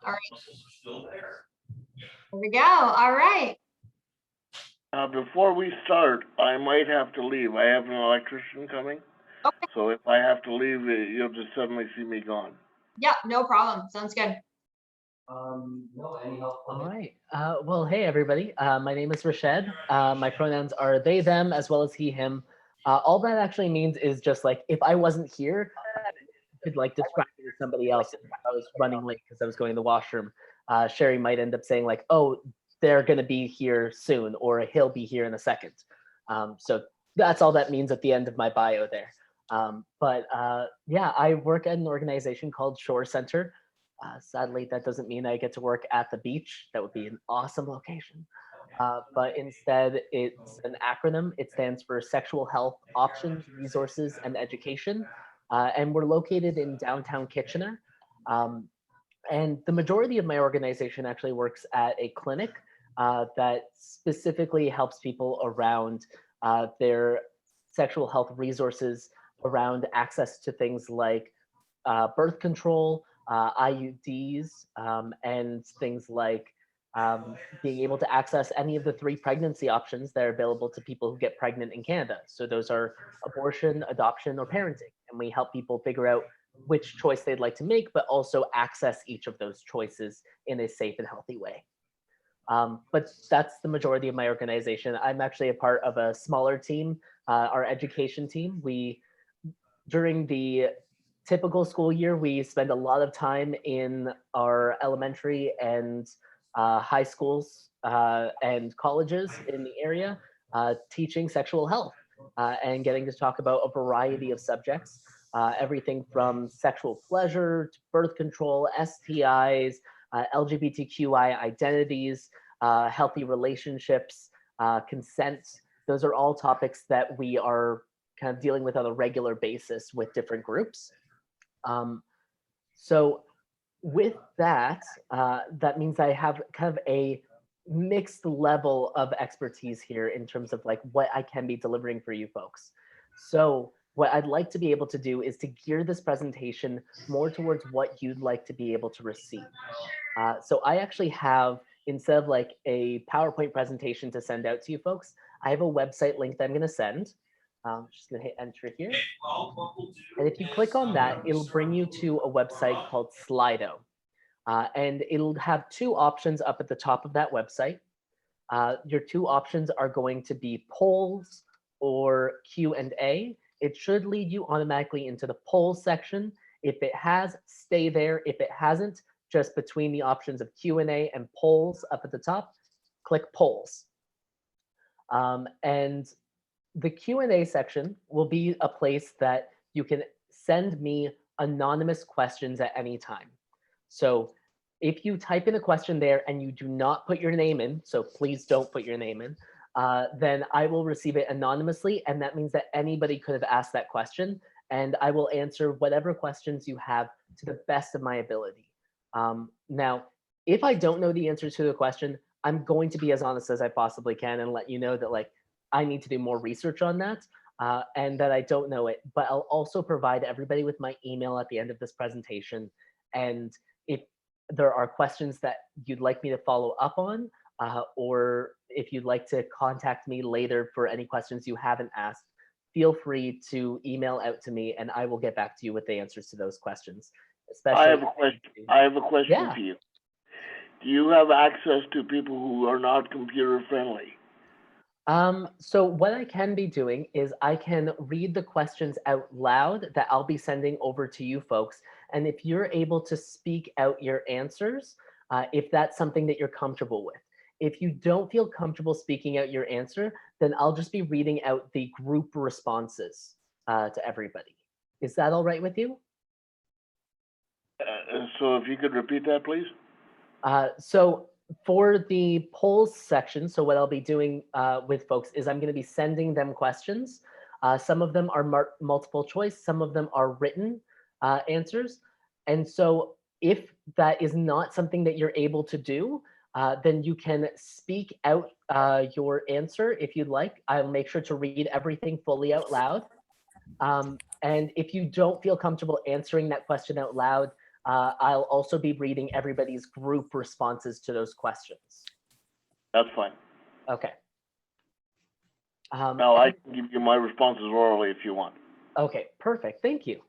All right. Here we go. All right. Before we start, I might have to leave. I have an electrician coming, Okay. so if I have to leave, you'll just suddenly see me gone. Yeah, no problem. Sounds good. No, any help? All right. Well, hey, everybody. My name is Rashed. My pronouns are they, them, as well as he, him. All that actually means is just like if I wasn't here, I could like describe it as somebody else. If I was running late because I was going to the washroom, Sherry might end up saying like, "Oh, they're going to be here soon," or "He'll be here in a second." So that's all that means at the end of my bio there. Yeah, I work at an organization called Shore Center. Sadly, that doesn't mean I get to work at the beach. That would be an awesome location. But instead, it's an acronym. It stands for Sexual Health Options, Resources, and Education. And we're located in downtown Kitchener. Um, and the majority of my organization actually works at a clinic that specifically helps people around their sexual health resources, around access to things like birth control, IUDs, and things like being able to access any of the 3 pregnancy options that are available to people who get pregnant in Canada. So those are abortion, adoption, or parenting. And we help people figure out which choice they'd like to make, but also access each of those choices in a safe and healthy way. But that's the majority of my organization. I'm actually a part of a smaller team, our education team. During the typical school year, we spend a lot of time in our elementary and high schools and colleges in the area teaching sexual health and getting to talk about a variety of subjects, everything from sexual pleasure to birth control, STIs, LGBTQI identities, healthy relationships, consent. Those are all topics that we are kind of dealing with on a regular basis with different groups. So with that, that means I have kind of a mixed level of expertise here in terms of like what I can be delivering for you folks. So what I'd like to be able to do is to gear this presentation more towards what you'd like to be able to receive. So I actually have, instead of like a PowerPoint presentation to send out to you folks, I have a website link that I'm going to send. Just going to hit enter here. And if you click on that, it'll bring you to a website called Slido. And it'll have 2 options up at the top of that website. Your 2 options are going to be polls or Q&A. It should lead you automatically into the polls section. If it has, stay there. If it hasn't, just between the options of Q&A and polls up at the top, click polls. And the Q&A section will be a place that you can send me anonymous questions at any time. So if you type in a question there and you do not put your name in, so please don't put your name in, then I will receive it anonymously. And that means that anybody could have asked that question. And I will answer whatever questions you have to the best of my ability. Now, if I don't know the answer to the question, I'm going to be as honest as I possibly can and let you know that like I need to do more research on that and that I don't know it. But I'll also provide everybody with my email at the end of this presentation. And if there are questions that you'd like me to follow up on, or if you'd like to contact me later for any questions you haven't asked, feel free to email out to me and I will get back to you with the answers to those questions. Especially I have a question. I have a question Yeah. for you. Do you have access to people who are not computer friendly? So what I can be doing is I can read the questions out loud that I'll be sending over to you folks. And if you're able to speak out your answers, if that's something that you're comfortable with. If you don't feel comfortable speaking out your answer, then I'll just be reading out the group responses to everybody. Is that all right with you? So if you could repeat that, please. So for the polls section, so what I'll be doing with folks is I'm going to be sending them questions. Some of them are multiple choice, some of them are written answers. And so if that is not something that you're able to do, then you can speak out your answer if you'd like. I'll make sure to read everything fully out loud. And if you don't feel comfortable answering that question out loud, I'll also be reading everybody's group responses to those questions. That's fine. Okay. Now I can give you my responses orally if you want. Okay, perfect. Thank you.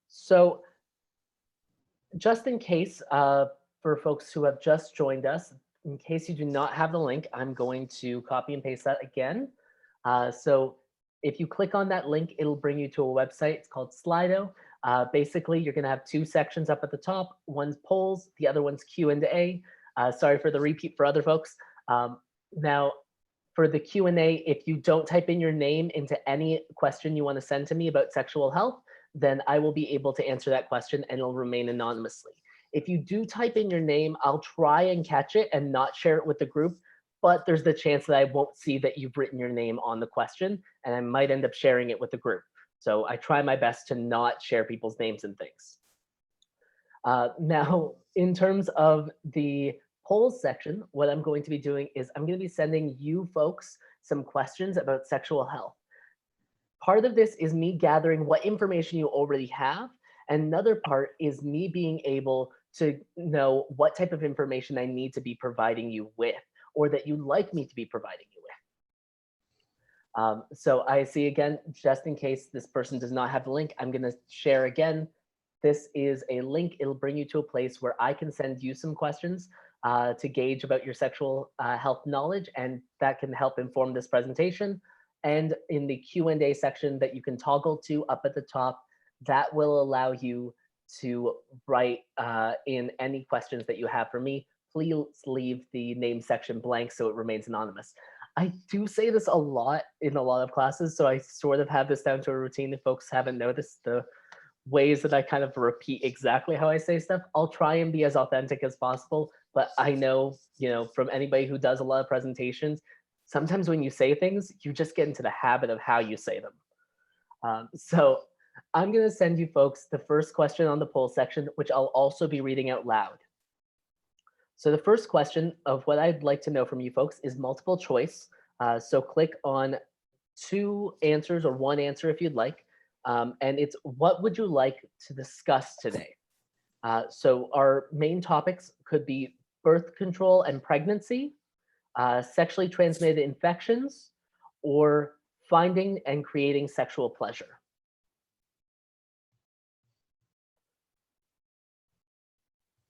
So just in case, for folks who have just joined us, in case you do not have the link, I'm going to copy and paste that again. So if you click on that link, it'll bring you to a website. It's called Slido. Basically, you're going to have two sections up at the top. One's polls, the other one's Q&A. Sorry for the repeat for other folks. Now, for the Q&A, if you don't type in your name into any question you want to send to me about sexual health, then I will be able to answer that question and it'll remain anonymously. If you do type in your name, I'll try and catch it and not share it with the group, but there's the chance that I won't see that you've written your name on the question and I might end up sharing it with the group. So I try my best to not share people's names and things. Now, in terms of the polls section, what I'm going to be doing is I'm going to be sending you folks some questions about sexual health. Part of this is me gathering what information you already have. And another part is me being able to know what type of information I need to be providing you with, or that you'd like me to be providing you with. So I see again, just in case this person does not have the link, I'm going to share again. This is a link. It'll bring you to a place where I can send you some questions to gauge about your sexual health knowledge, and that can help inform this presentation. And in the Q&A section that you can toggle to up at the top, that will allow you to write in any questions that you have for me. Please leave the name section blank so it remains anonymous. I do say this a lot in a lot of classes, so I sort of have this down to a routine. If folks haven't noticed the ways that I kind of repeat exactly how I say stuff, I'll try and be as authentic as possible. But I know, from anybody who does a lot of presentations, sometimes when you say things, you just get into the habit of how you say them. So I'm going to send you folks the first question on the poll section, which I'll also be reading out loud. So the first question of what I'd like to know from you folks is multiple choice. So click on 2 answers or 1 answer if you'd like. And it's what would you like to discuss today? So our main topics could be birth control and pregnancy, sexually transmitted infections, or finding and creating sexual pleasure.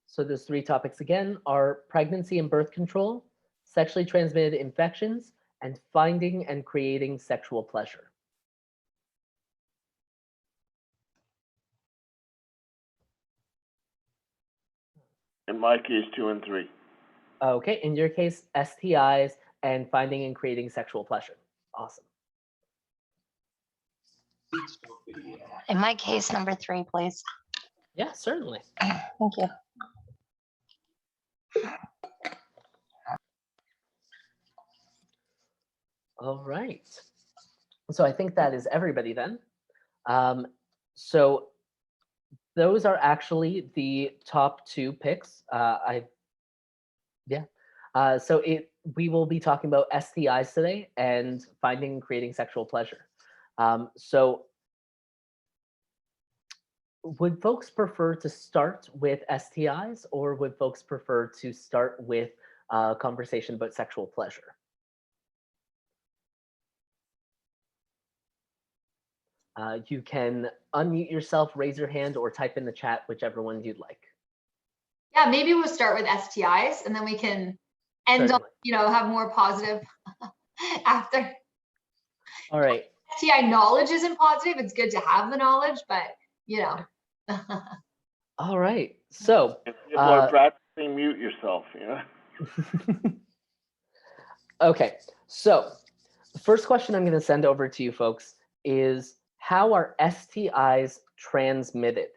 So those 3 topics again are pregnancy and birth control, sexually transmitted infections, and finding and creating sexual pleasure. In my case, 2 and 3. Okay, in your case, STIs and finding and creating sexual pleasure. Awesome. In my case, number 3, please. Yeah, certainly. Thank you. All right. So I think that is everybody then. So those are actually the top 2 picks. So we will be talking about STIs today and finding and creating sexual pleasure. So would folks prefer to start with STIs, or would folks prefer to start with a conversation about sexual pleasure? You can unmute yourself, raise your hand, or type in the chat, whichever one you'd like. Yeah, maybe we'll start with STIs and then we can end on, have more positive after. All right. STI knowledge isn't positive. It's good to have the knowledge, but All right. So If people are practicing, mute yourself, Okay. So the first question I'm going to send over to you folks is, how are STIs transmitted?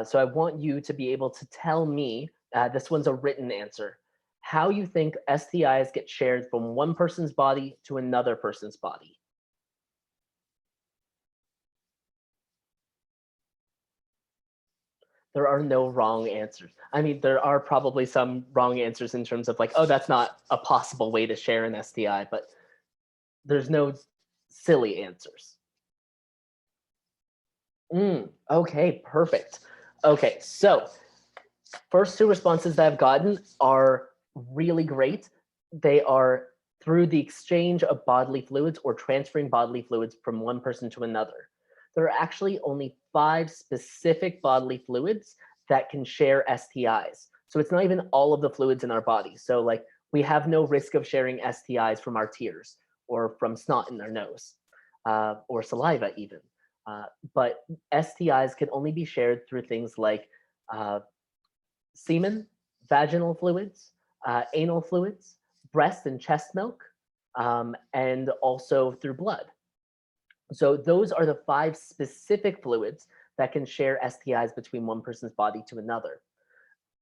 So I want you to be able to tell me, this one's a written answer, how you think STIs get shared from one person's body to another person's body. There are no wrong answers. I mean, there are probably some wrong answers in terms of like, oh, that's not a possible way to share an STI, but there's no silly answers. Okay, perfect. Okay, so first two responses that I've gotten are really great. They are through the exchange of bodily fluids or transferring bodily fluids from one person to another. There are actually only 5 specific bodily fluids that can share STIs. So it's not even all of the fluids in our body. So like we have no risk of sharing STIs from our tears or from snot in our nose or saliva even. But STIs can only be shared through things like semen, vaginal fluids, anal fluids, breast and chest milk, and also through blood. So those are the 5 specific fluids that can share STIs between one person's body to another.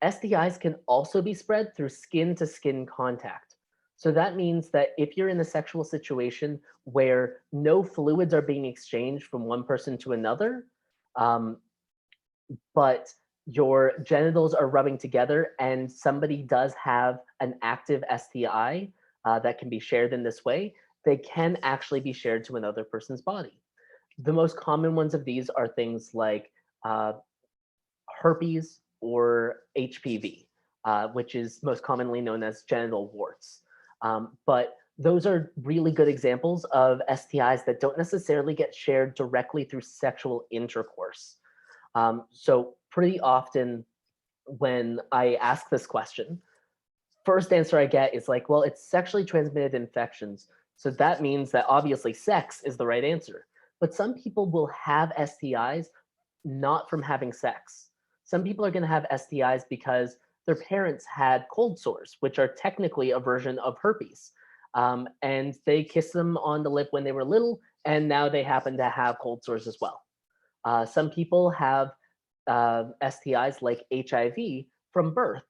STIs can also be spread through skin-to-skin contact. So that means that if you're in a sexual situation where no fluids are being exchanged from one person to another, but your genitals are rubbing together and somebody does have an active STI that can be shared in this way, they can actually be shared to another person's body. The most common ones of these are things like herpes or HPV, which is most commonly known as genital warts. But those are really good examples of STIs that don't necessarily get shared directly through sexual intercourse. So pretty often when I ask this question, first answer I get is like, well, it's sexually transmitted infections. So that means that obviously sex is the right answer. But some people will have STIs not from having sex. Some people are going to have STIs because their parents had cold sores, which are technically a version of herpes. And they kissed them on the lip when they were little, and now they happen to have cold sores as well. Some people have STIs like HIV from birth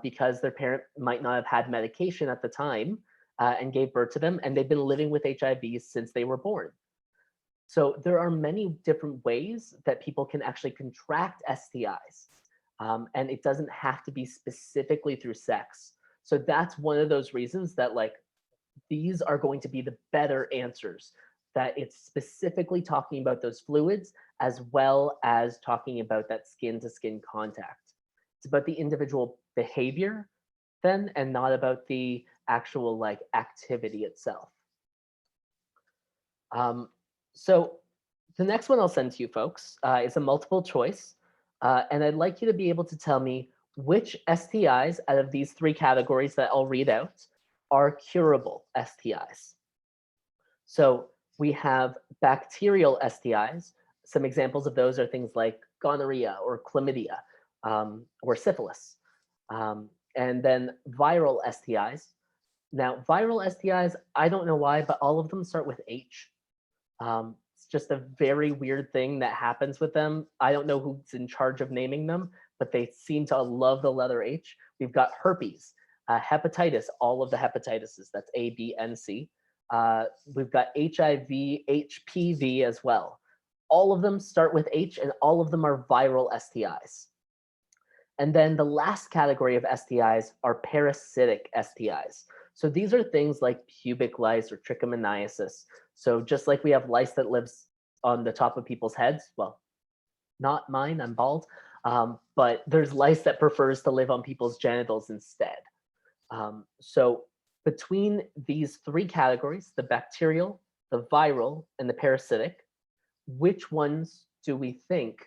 because their parent might not have had medication at the time and gave birth to them, and they've been living with HIV since they were born. So there are many different ways that people can actually contract STIs, and it doesn't have to be specifically through sex. So that's one of those reasons that like these are going to be the better answers, that it's specifically talking about those fluids as well as talking about that skin-to-skin contact. It's about the individual behavior then and not about the actual like activity itself. So the next one I'll send to you folks is a multiple choice. And I'd like you to be able to tell me which STIs out of these 3 categories that I'll read out are curable STIs. So we have bacterial STIs. Some examples of those are things like gonorrhea or chlamydia or syphilis. And then viral STIs. Now, viral STIs, I don't know why, but all of them start with H. It's just a very weird thing that happens with them. I don't know who's in charge of naming them, but they seem to love the letter H. We've got herpes, hepatitis, all of the hepatitises, that's A, B, and C. We've got HIV, HPV as well. All of them start with H and all of them are viral STIs. And then the last category of STIs are parasitic STIs. So these are things like pubic lice or trichomoniasis. So just like we have lice that lives on the top of people's heads, well, not mine, I'm bald, but there's lice that prefers to live on people's genitals instead. So between these 3 categories, the bacterial, the viral, and the parasitic, which ones do we think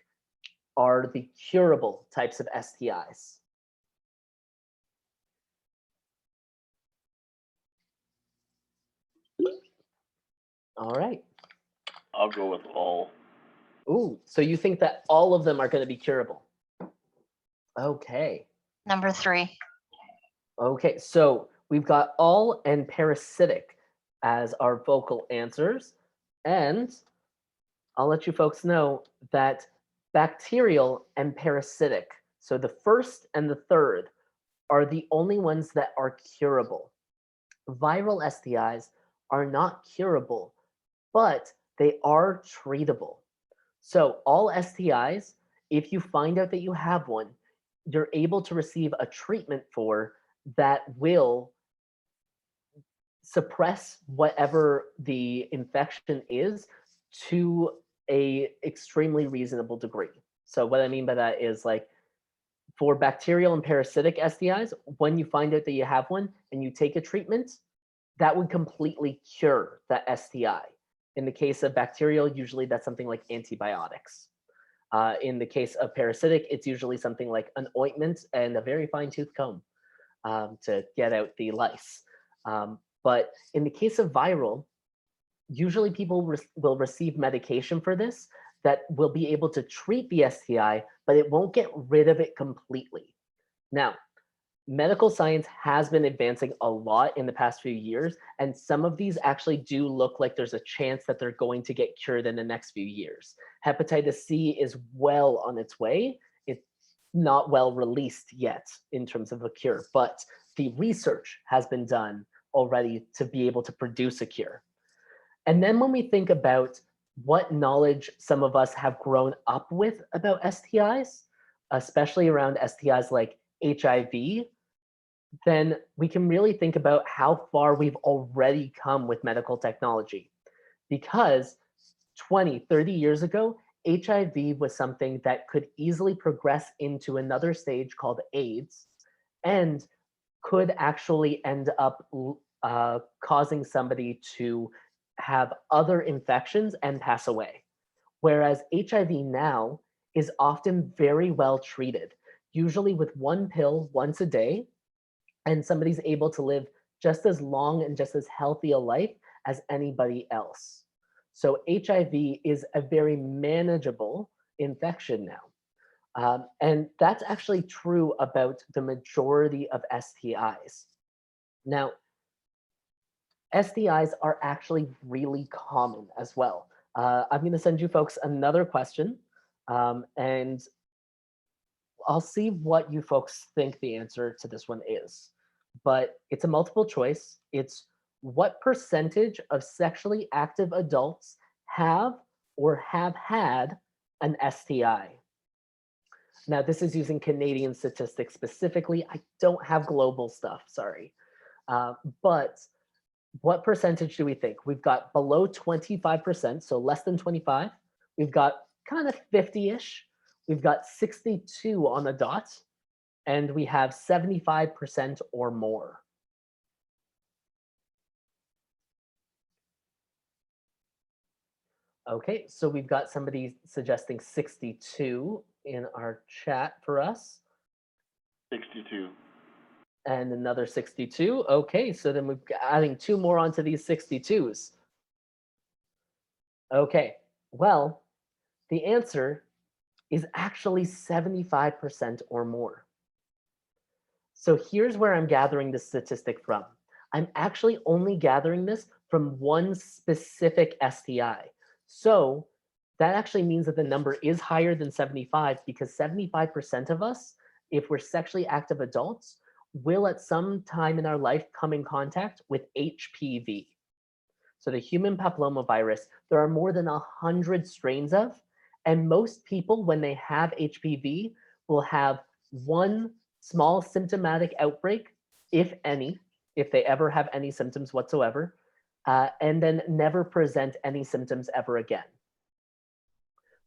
are the curable types of STIs? All right. I'll go with all. Ooh, so you think that all of them are going to be curable? Okay. Number 3. Okay, so we've got all and parasitic as our vocal answers. And I'll let you folks know that bacterial and parasitic, so the first and the third, are the only ones that are curable. Viral STIs are not curable, but they are treatable. So all STIs, if you find out that you have one, you're able to receive a treatment for that will suppress whatever the infection is to a extremely reasonable degree. So what I mean by that is like for bacterial and parasitic STIs, when you find out that you have one and you take a treatment, that would completely cure that STI. In the case of bacterial, usually that's something like antibiotics. In the case of parasitic, it's usually something like an ointment and a very fine tooth comb to get out the lice. But in the case of viral, usually people will receive medication for this that will be able to treat the STI, but it won't get rid of it completely. Now, medical science has been advancing a lot in the past few years, and some of these actually do look like there's a chance that they're going to get cured in the next few years. Hepatitis C is well on its way. It's not well released yet in terms of a cure, but the research has been done already to be able to produce a cure. And then when we think about what knowledge some of us have grown up with about STIs, especially around STIs like HIV, then we can really think about how far we've already come with medical technology. Because 20, 30 years ago, HIV was something that could easily progress into another stage called AIDS and could actually end up causing somebody to have other infections and pass away. Whereas HIV now is often very well treated, usually with one pill once a day, and somebody's able to live just as long and just as healthy a life as anybody else. So HIV is a very manageable infection now. And that's actually true about the majority of STIs. Now, STIs are actually really common as well. I'm going to send you folks another question, and I'll see what you folks think the answer to this one is. But it's a multiple choice. It's what percentage of sexually active adults have or have had an STI? Now, this is using Canadian statistics specifically. I don't have global stuff, sorry. But what percentage do we think? We've got below 25%, so less than 25. We've got kind of 50-ish. We've got 62 on the dot, and we have 75% or more. Okay, so we've got somebody suggesting 62 in our chat for us. 62. And another 62. Okay, so then we're adding 2 more onto these 62s. Okay, well, the answer is actually 75% or more. So here's where I'm gathering this statistic from. I'm actually only gathering this from one specific STI. So that actually means that the number is higher than 75 because 75% of us, if we're sexually active adults, will at some time in our life come in contact with HPV. So the human papillomavirus, there are more than 100 strains of, and most people, when they have HPV, will have one small symptomatic outbreak, if any, if they ever have any symptoms whatsoever, and then never present any symptoms ever again.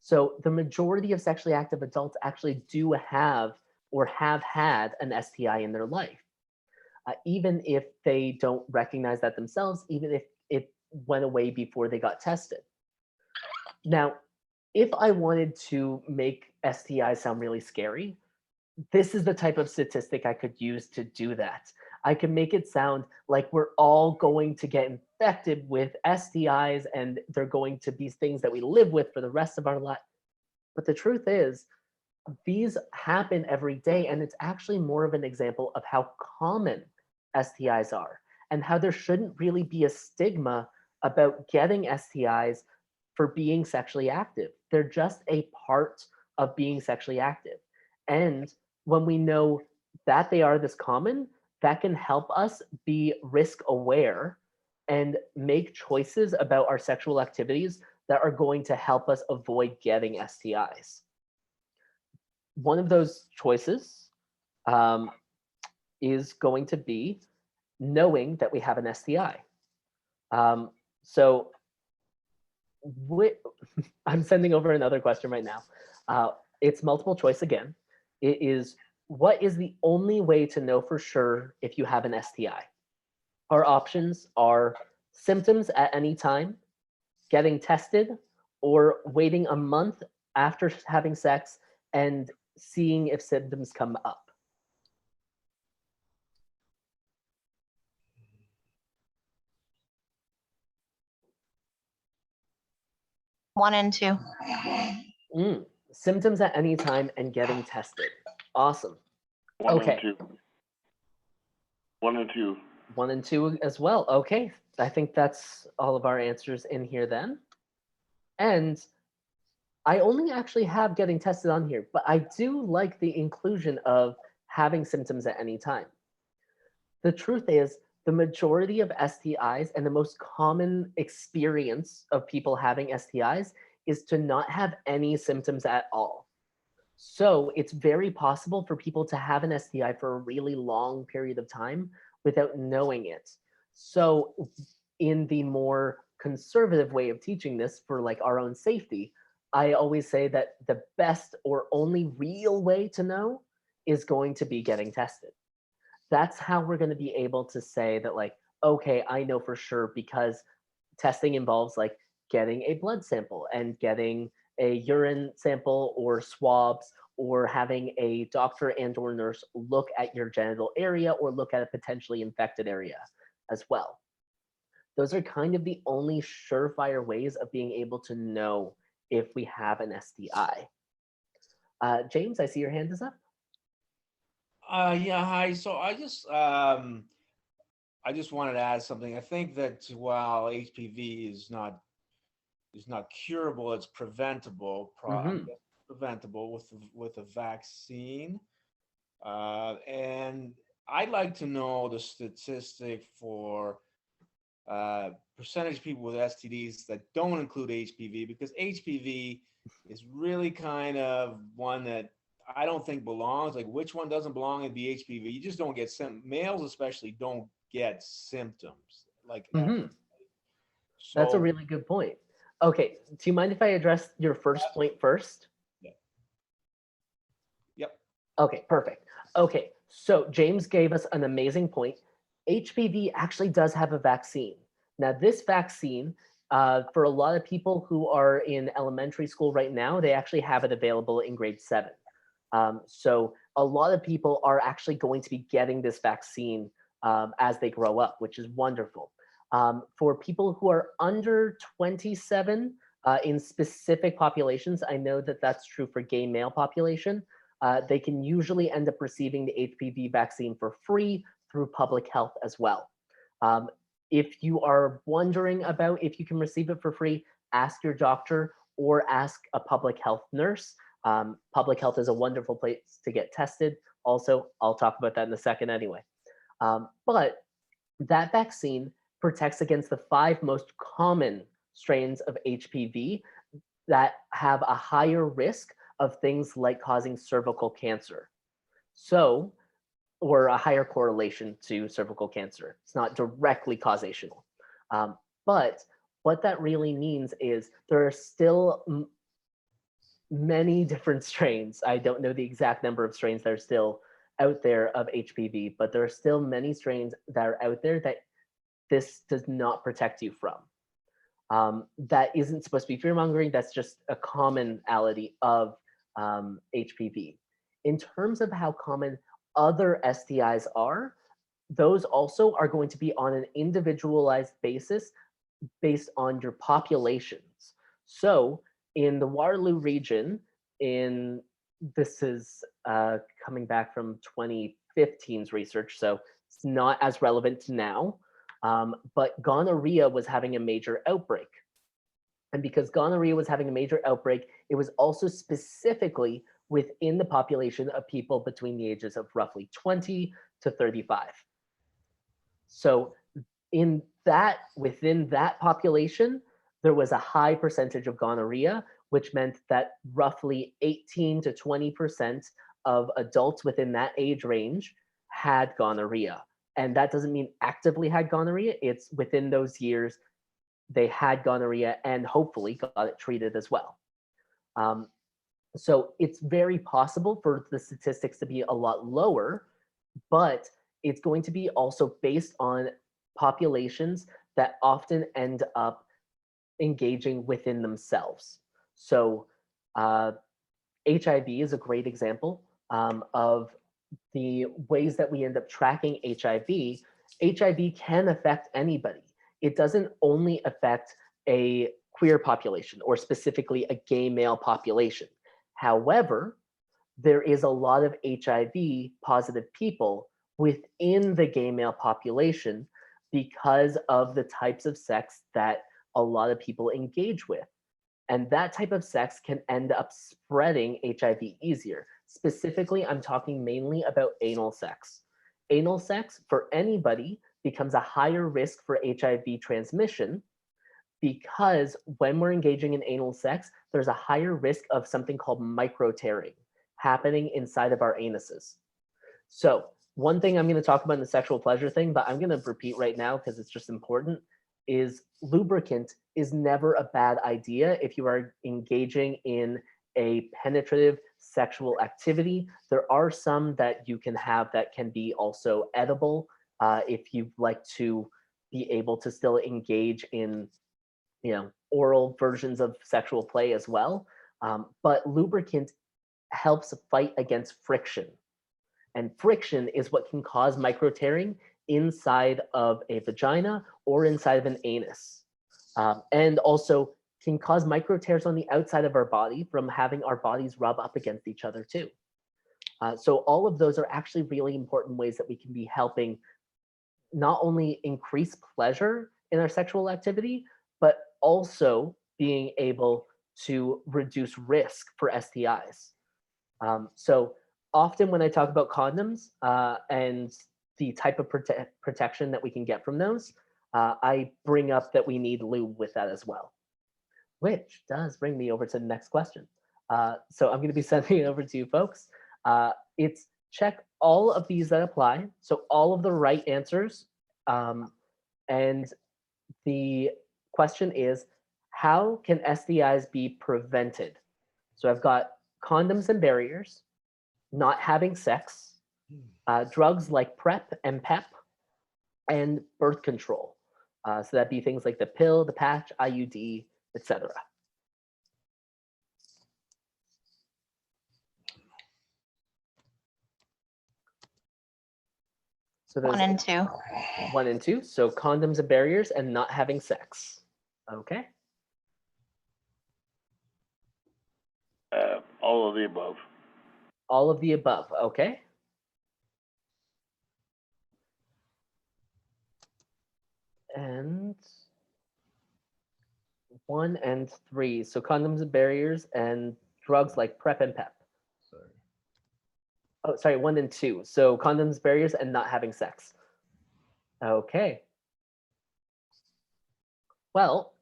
So the majority of sexually active adults actually do have or have had an STI in their life, even if they don't recognize that themselves, even if it went away before they got tested. Now, if I wanted to make STIs sound really scary, this is the type of statistic I could use to do that. I can make it sound like we're all going to get infected with STIs and they're going to be things that we live with for the rest of our life. But the truth is, these happen every day, and it's actually more of an example of how common STIs are and how there shouldn't really be a stigma about getting STIs for being sexually active. They're just a part of being sexually active. And when we know that they are this common, that can help us be risk aware and make choices about our sexual activities that are going to help us avoid getting STIs. One of those choices is going to be knowing that we have an STI. So I'm sending over another question right now. It's multiple choice again. It is, what is the only way to know for sure if you have an STI? Our options are symptoms at any time, getting tested, or waiting a month after having sex and seeing if symptoms come up. One and two. Symptoms at any time and getting tested. Awesome. One Okay. and two. One and two. 1 and 2 as well. Okay, I think that's all of our answers in here then. And I only actually have getting tested on here, but I do like the inclusion of having symptoms at any time. The truth is, the majority of STIs and the most common experience of people having STIs is to not have any symptoms at all. So it's very possible for people to have an STI for a really long period of time without knowing it. So in the more conservative way of teaching this for like our own safety, I always say that the best or only real way to know is going to be getting tested. That's how we're going to be able to say that, like, okay, I know for sure, because testing involves like getting a blood sample and getting a urine sample or swabs, or having a doctor and or nurse look at your genital area or look at a potentially infected area as well. Those are kind of the only surefire ways of being able to know if we have an STI. James, I see your hand is up. Yeah, hi. So I just wanted to add something. I think that while HPV is not curable, it's preventable. Preventable with a vaccine. And I'd like to know the statistic for percentage of people with STDs that don't include HPV, because HPV is really kind of one that I don't think belongs. Like, which one doesn't belong in the HPV? You just don't get males, especially, don't get symptoms. Like, So that's a really good point. Okay, do you mind if I address your first point first? Yeah. Yep. Okay, perfect. Okay, so James gave us an amazing point. HPV actually does have a vaccine. Now, this vaccine, for a lot of people who are in elementary school right now, they actually have it available in grade 7. So a lot of people are actually going to be getting this vaccine as they grow up, which is wonderful. For people who are under 27 in specific populations, I know that that's true for gay male population, they can usually end up receiving the HPV vaccine for free through public health as well. If you are wondering about if you can receive it for free, ask your doctor or ask a public health nurse. Public health is a wonderful place to get tested. Also, I'll talk about that in a second anyway. But that vaccine protects against the 5 most common strains of HPV that have a higher risk of things like causing cervical cancer. So, or a higher correlation to cervical cancer. It's not directly causational. But what that really means is there are still many different strains. I don't know the exact number of strains that are still out there of HPV, but there are still many strains that are out there that this does not protect you from. That isn't supposed to be fear-mongering. That's just a commonality of HPV. In terms of how common other STIs are, those also are going to be on an individualized basis based on your populations. So in the Waterloo region, this is coming back from 2015's research, so it's not as relevant to now, but gonorrhea was having a major outbreak. And because gonorrhea was having a major outbreak, it was also specifically within the population of people between the ages of roughly 20 to 35. So within that population, there was a high percentage of gonorrhea, which meant that roughly 18 to 20% of adults within that age range had gonorrhea. And that doesn't mean actively had gonorrhea. It's within those years, they had gonorrhea and hopefully got it treated as well. So it's very possible for the statistics to be a lot lower, but it's going to be also based on populations that often end up engaging within themselves. So HIV is a great example of the ways that we end up tracking HIV. HIV can affect anybody. It doesn't only affect a queer population or specifically a gay male population. However, there is a lot of HIV positive people within the gay male population because of the types of sex that a lot of people engage with. And that type of sex can end up spreading HIV easier. Specifically, I'm talking mainly about anal sex. Anal sex for anybody becomes a higher risk for HIV transmission because when we're engaging in anal sex, there's a higher risk of something called micro-tearing happening inside of our anuses. So one thing I'm going to talk about in the sexual pleasure thing, but I'm going to repeat right now because it's just important, is lubricant is never a bad idea if you are engaging in a penetrative sexual activity. There are some that you can have that can be also edible if you'd like to be able to still engage in, you know, oral versions of sexual play as well. But lubricant helps fight against friction. And friction is what can cause micro-tearing inside of a vagina or inside of an anus. And also can cause micro-tears on the outside of our body from having our bodies rub up against each other too. So all of those are actually really important ways that we can be helping not only increase pleasure in our sexual activity, but also being able to reduce risk for STIs. So often when I talk about condoms and the type of protection that we can get from those, I bring up that we need lube with that as well, which does bring me over to the next question. So I'm going to be sending it over to you folks. It's check all of these that apply. So all of the right answers. And the question is, how can STIs be prevented? So I've got condoms and barriers, not having sex, drugs like PrEP and PEP, and birth control. So that'd be things like the pill, the patch, IUD, etc. So there's 1 and 2. 1 and 2. So condoms and barriers and not having sex. Okay. All of the above. All of the above. Okay. And 1 and 3. So condoms and barriers and drugs like PrEP and PEP. Sorry. Oh, sorry, 1 and 2. So condoms, barriers, and not having sex. Okay. Well,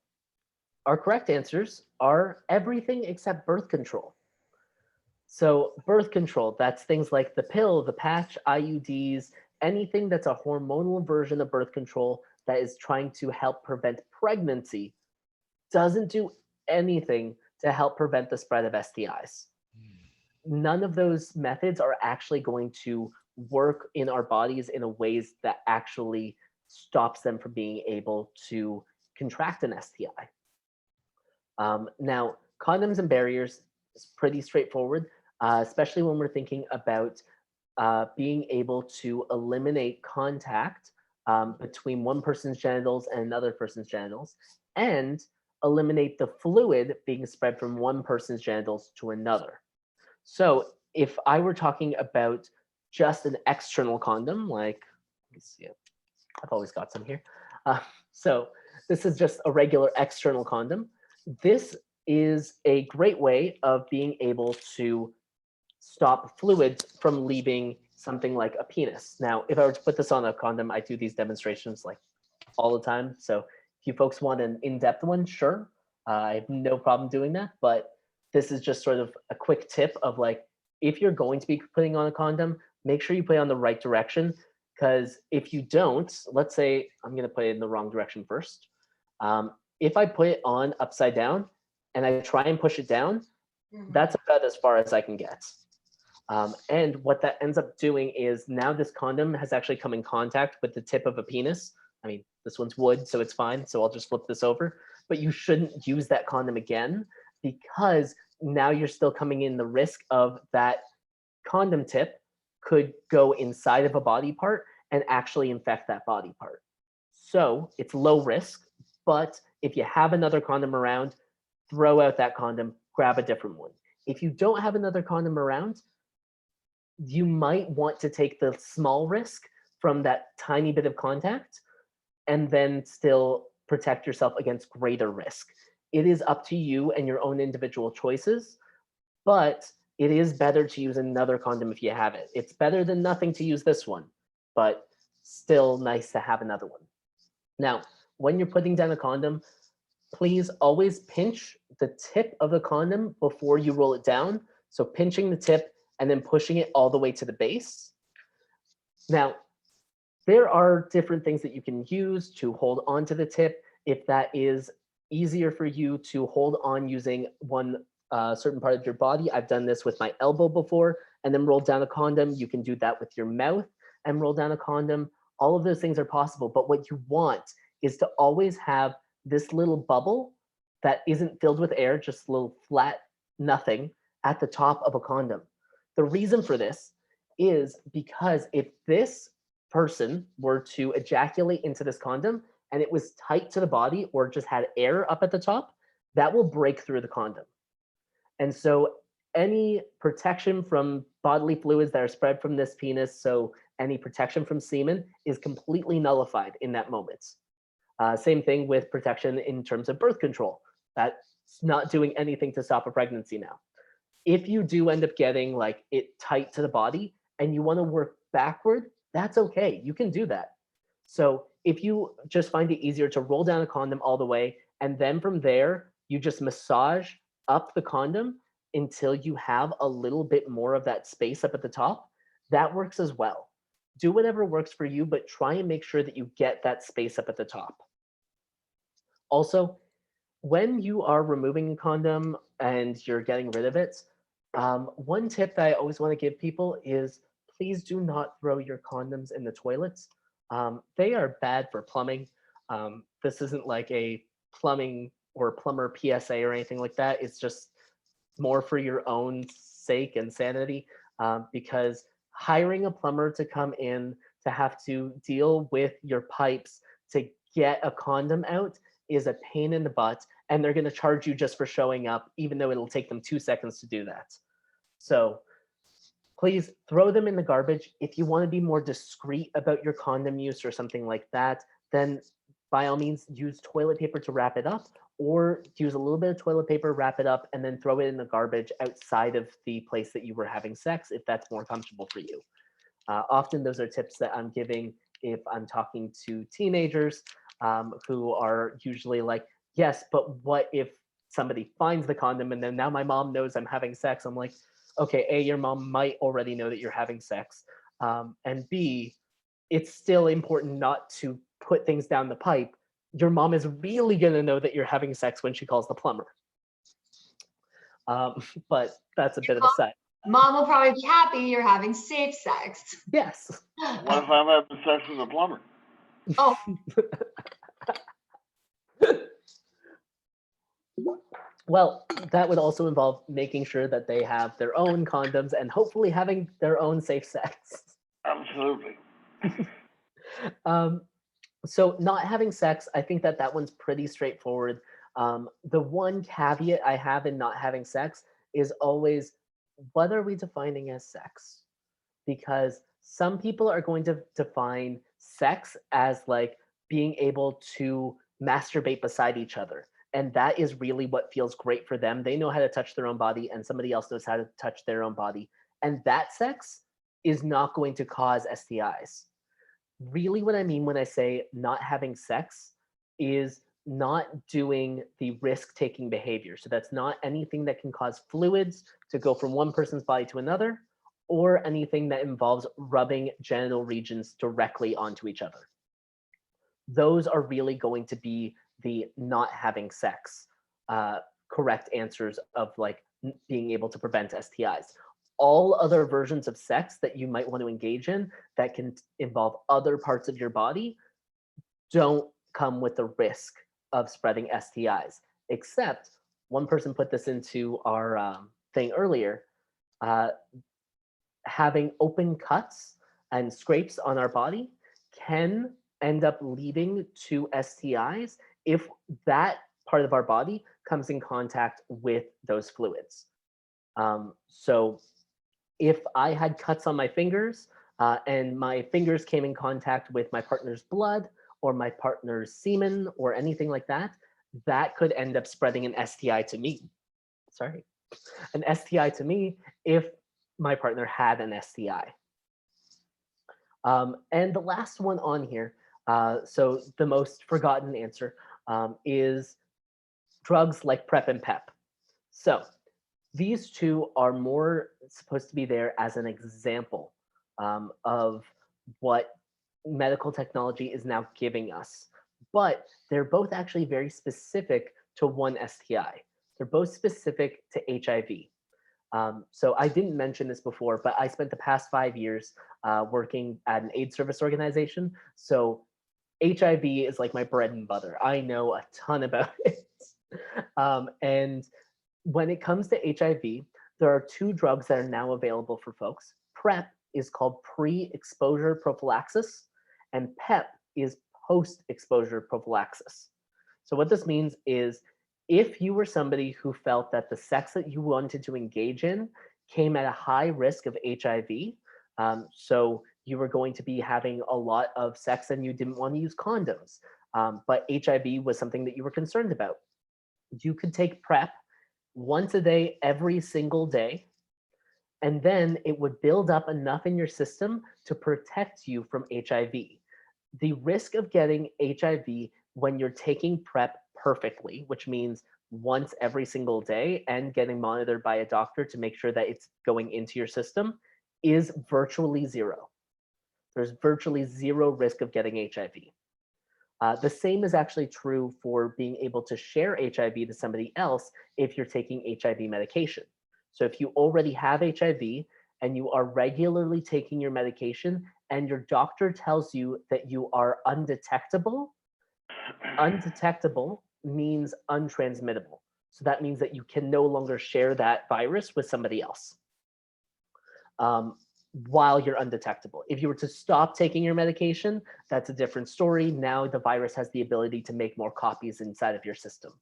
our correct answers are everything except birth control. So birth control, that's things like the pill, the patch, IUDs, anything that's a hormonal version of birth control that is trying to help prevent pregnancy doesn't do anything to help prevent the spread of STIs. None of those methods are actually going to work in our bodies in a ways that actually stops them from being able to contract an STI. Now, condoms and barriers is pretty straightforward, especially when we're thinking about being able to eliminate contact between one person's genitals and another person's genitals, and eliminate the fluid being spread from one person's genitals to another. So if I were talking about just an external condom, like, let me see it. I've always got some here. So this is just a regular external condom. This is a great way of being able to stop fluids from leaving something like a penis. Now, if I were to put this on a condom, I do these demonstrations like all the time. So if you folks want an in-depth one, sure. I have no problem doing that, but this is just sort of a quick tip of like, if you're going to be putting on a condom, make sure you put it on the right direction. Because if you don't, let's say I'm going to put it in the wrong direction first. If I put it on upside down and I try and push it down, That's about as far as I can get. And what that ends up doing is now this condom has actually come in contact with the tip of a penis. I mean, this one's wood, so it's fine. So I'll just flip this over. But you shouldn't use that condom again, because now you're still coming in the risk of that condom tip could go inside of a body part and actually infect that body part. So it's low risk, but if you have another condom around, throw out that condom, grab a different one. If you don't have another condom around, you might want to take the small risk from that tiny bit of contact and then still protect yourself against greater risk. It is up to you and your own individual choices, but it is better to use another condom if you have it. It's better than nothing to use this one, but still nice to have another one. Now, when you're putting down a condom, please always pinch the tip of the condom before you roll it down. So pinching the tip and then pushing it all the way to the base. Now, there are different things that you can use to hold onto the tip. If that is easier for you to hold on using one certain part of your body, I've done this with my elbow before, and then roll down a condom. You can do that with your mouth and roll down a condom. All of those things are possible, but what you want is to always have this little bubble that isn't filled with air, just a little flat nothing at the top of a condom. The reason for this is because if this person were to ejaculate into this condom and it was tight to the body or just had air up at the top, that will break through the condom. And so any protection from bodily fluids that are spread from this penis, so any protection from semen, is completely nullified in that moment. Same thing with protection in terms of birth control. That's not doing anything to stop a pregnancy now. If you do end up getting like it tight to the body and you want to work backward, that's okay. You can do that. So if you just find it easier to roll down a condom all the way, and then from there, you just massage up the condom until you have a little bit more of that space up at the top, that works as well. Do whatever works for you, but try and make sure that you get that space up at the top. Also, when you are removing a condom and you're getting rid of it, one tip that I always want to give people is please do not throw your condoms in the toilets. They are bad for plumbing. This isn't like a plumbing or plumber PSA or anything like that. It's just more for your own sake and sanity, because hiring a plumber to come in to have to deal with your pipes to get a condom out is a pain in the butt, and they're going to charge you just for showing up, even though it'll take them 2 seconds to do that. So please throw them in the garbage. If you want to be more discreet about your condom use or something like that, then by all means use toilet paper to wrap it up, or use a little bit of toilet paper, wrap it up, and then throw it in the garbage outside of the place that you were having sex, if that's more comfortable for you. Often those are tips that I'm giving if I'm talking to teenagers who are usually like, yes, but what if somebody finds the condom and then now my mom knows I'm having sex? I'm like, okay, A, your mom might already know that you're having sex. And B, it's still important not to put things down the pipe. Your mom is really going to know that you're having sex when she calls the plumber. But that's a bit of a side. Mom will probably be happy you're having safe sex. Yes. What if I'm having sex with a plumber? Oh, Well, that would also involve making sure that they have their own condoms and hopefully having their own safe sex. Absolutely. So not having sex, I think that one's pretty straightforward. The one caveat I have in not having sex is always, what are we defining as sex? Because some people are going to define sex as like being able to masturbate beside each other. And that is really what feels great for them. They know how to touch their own body and somebody else knows how to touch their own body. And that sex is not going to cause STIs. Really what I mean when I say not having sex is not doing the risk-taking behavior. So that's not anything that can cause fluids to go from one person's body to another, or anything that involves rubbing genital regions directly onto each other. Those are really going to be the not having sex correct answers of like being able to prevent STIs. All other versions of sex that you might want to engage in that can involve other parts of your body don't come with the risk of spreading STIs, except one person put this into our thing earlier, having open cuts and scrapes on our body can end up leading to STIs if that part of our body comes in contact with those fluids. So if I had cuts on my fingers and my fingers came in contact with my partner's blood or my partner's semen or anything like that, that could end up spreading an STI to me. Sorry, an STI to me if my partner had an STI. And the last one on here, so the most forgotten answer is drugs like PrEP and PEP. So these two are more supposed to be there as an example of what medical technology is now giving us. But they're both actually very specific to one STI. They're both specific to HIV. So I didn't mention this before, but I spent the past 5 years working at an AIDS service organization. So HIV is like my bread and butter. I know a ton about it. And when it comes to HIV, there are two drugs that are now available for folks. PrEP is called pre-exposure prophylaxis, and PEP is post-exposure prophylaxis. So what this means is if you were somebody who felt that the sex that you wanted to engage in came at a high risk of HIV, so you were going to be having a lot of sex and you didn't want to use condoms, but HIV was something that you were concerned about, you could take PrEP once a day, every single day, and then it would build up enough in your system to protect you from HIV. The risk of getting HIV when you're taking PrEP perfectly, which means once every single day and getting monitored by a doctor to make sure that it's going into your system, is virtually zero. There's virtually zero risk of getting HIV. The same is actually true for being able to share HIV to somebody else if you're taking HIV medication. So if you already have HIV and you are regularly taking your medication and your doctor tells you that you are undetectable, undetectable means untransmittable. So that means that you can no longer share that virus with somebody else while you're undetectable. If you were to stop taking your medication, that's a different story. Now the virus has the ability to make more copies inside of your system.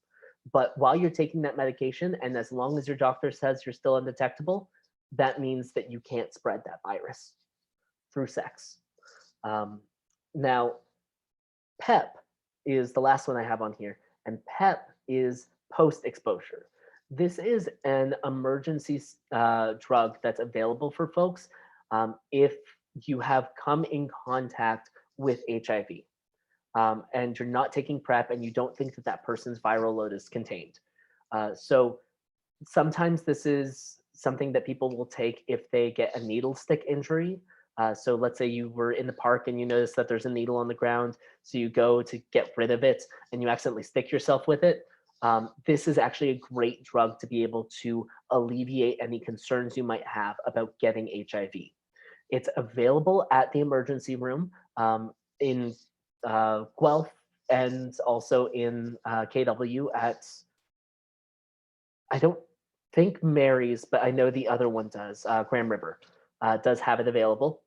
But while you're taking that medication, and as long as your doctor says you're still undetectable, that means that you can't spread that virus through sex. Now, PEP is the last one I have on here, and PEP is post-exposure. This is an emergency drug that's available for folks if you have come in contact with HIV and you're not taking PrEP and you don't think that that person's viral load is contained. So sometimes this is something that people will take if they get a needle stick injury. So let's say you were in the park and you notice that there's a needle on the ground, so you go to get rid of it and you accidentally stick yourself with it. This is actually a great drug to be able to alleviate any concerns you might have about getting HIV. It's available at the emergency room in Guelph and also in KW at, I don't think Mary's, but I know the other one does, Grand River does have it available.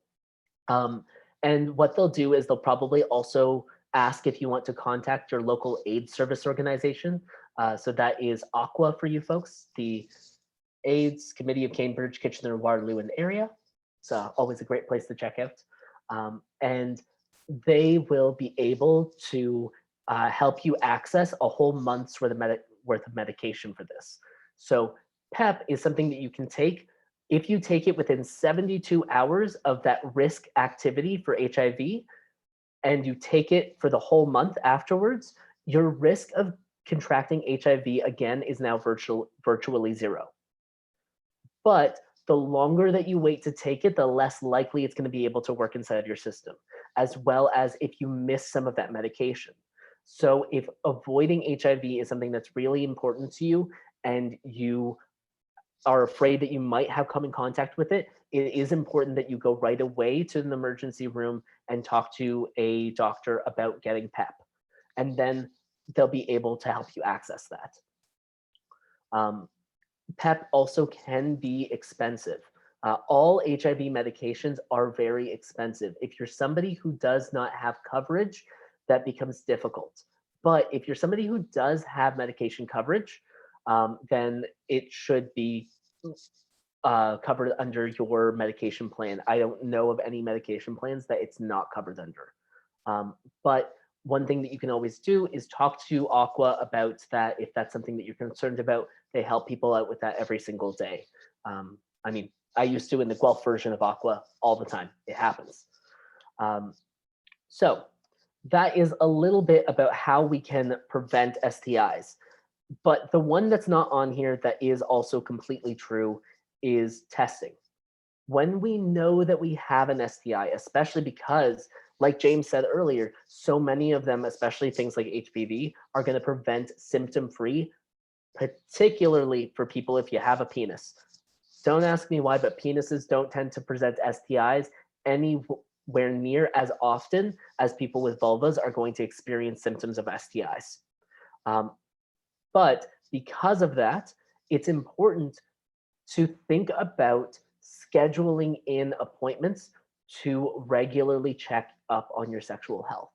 And what they'll do is they'll probably also ask if you want to contact your local AIDS service organization. So that is Aqua for you folks, the AIDS Committee of Cambridge, Kitchener, Waterloo, and area. It's always a great place to check out. And they will be able to help you access a whole month's worth of medication for this. So PEP is something that you can take. If you take it within 72 hours of that risk activity for HIV, and you take it for the whole month afterwards, your risk of contracting HIV again is now virtually zero. But the longer that you wait to take it, the less likely it's going to be able to work inside of your system, as well as if you miss some of that medication. So if avoiding HIV is something that's really important to you and you are afraid that you might have come in contact with it, it is important that you go right away to an emergency room and talk to a doctor about getting PEP. And then they'll be able to help you access that. PEP also can be expensive. All HIV medications are very expensive. If you're somebody who does not have coverage, that becomes difficult. But if you're somebody who does have medication coverage, then it should be covered under your medication plan. I don't know of any medication plans that it's not covered under. But one thing that you can always do is talk to Aqua about that if that's something that you're concerned about. They help people out with that every single day. I mean, I used to in the Guelph version of Aqua all the time. It happens. So that is a little bit about how we can prevent STIs. But the one that's not on here that is also completely true is testing. When we know that we have an STI, especially because, like James said earlier, so many of them, especially things like HPV, are going to prevent symptom-free, particularly for people if you have a penis. Don't ask me why, but penises don't tend to present STIs anywhere near as often as people with vulvas are going to experience symptoms of STIs. But because of that, it's important to think about scheduling in appointments to regularly check up on your sexual health.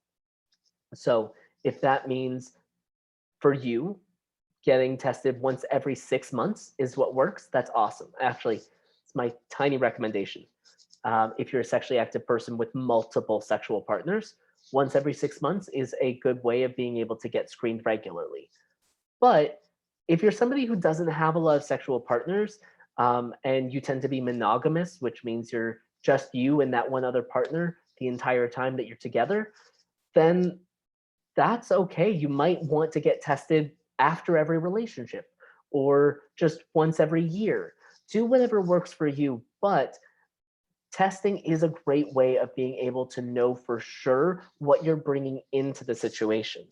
So if that means for you, getting tested once every 6 months is what works, that's awesome. Actually, it's my tiny recommendation. If you're a sexually active person with multiple sexual partners, once every 6 months is a good way of being able to get screened regularly. But if you're somebody who doesn't have a lot of sexual partners, and you tend to be monogamous, which means you're just you and that one other partner the entire time that you're together, then that's okay. You might want to get tested after every relationship or just once every year. Do whatever works for you, but testing is a great way of being able to know for sure what you're bringing into the situation.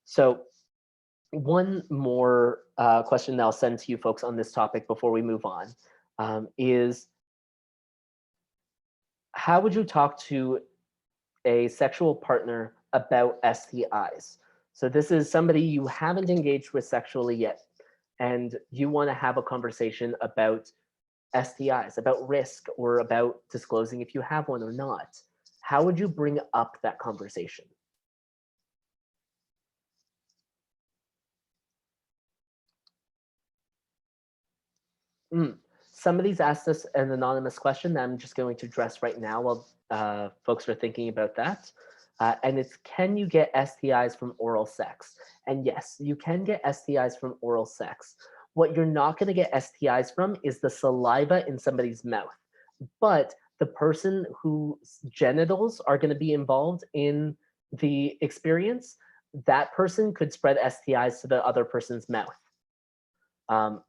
So one more question that I'll send to you folks on this topic before we move on is, how would you talk to a sexual partner about STIs? So this is somebody you haven't engaged with sexually yet, and you want to have a conversation about STIs, about risk, or about disclosing if you have one or not. How would you bring up that conversation? Somebody's asked us an anonymous question that I'm just going to address right now while folks are thinking about that. And it's, can you get STIs from oral sex? And yes, you can get STIs from oral sex. What you're not going to get STIs from is the saliva in somebody's mouth. But the person whose genitals are going to be involved in the experience, that person could spread STIs to the other person's mouth.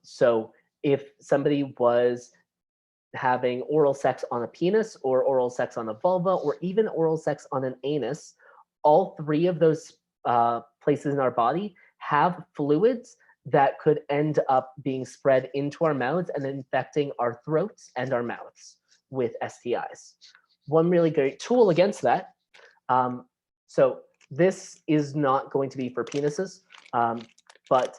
So if somebody was having oral sex on a penis or oral sex on a vulva or even oral sex on an anus, all three of those places in our body have fluids that could end up being spread into our mouths and infecting our throats and our mouths with STIs. One really great tool against that. So this is not going to be for penises, but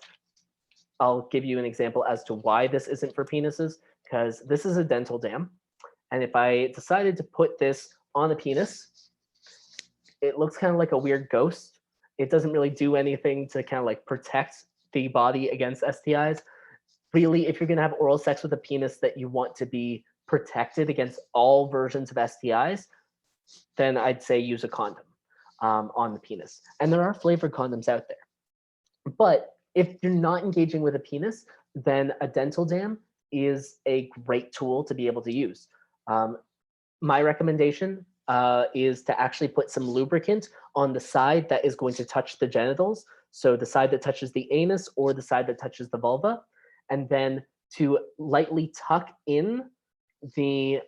I'll give you an example as to why this isn't for penises, because this is a dental dam. And if I decided to put this on a penis, it looks kind of like a weird ghost. It doesn't really do anything to kind of like protect the body against STIs. Really, if you're going to have oral sex with a penis that you want to be protected against all versions of STIs, then I'd say use a condom on the penis. And there are flavored condoms out there. But if you're not engaging with a penis, then a dental dam is a great tool to be able to use. My recommendation is to actually put some lubricant on the side that is going to touch the genitals. So the side that touches the anus or the side that touches the vulva, and then to lightly tuck in the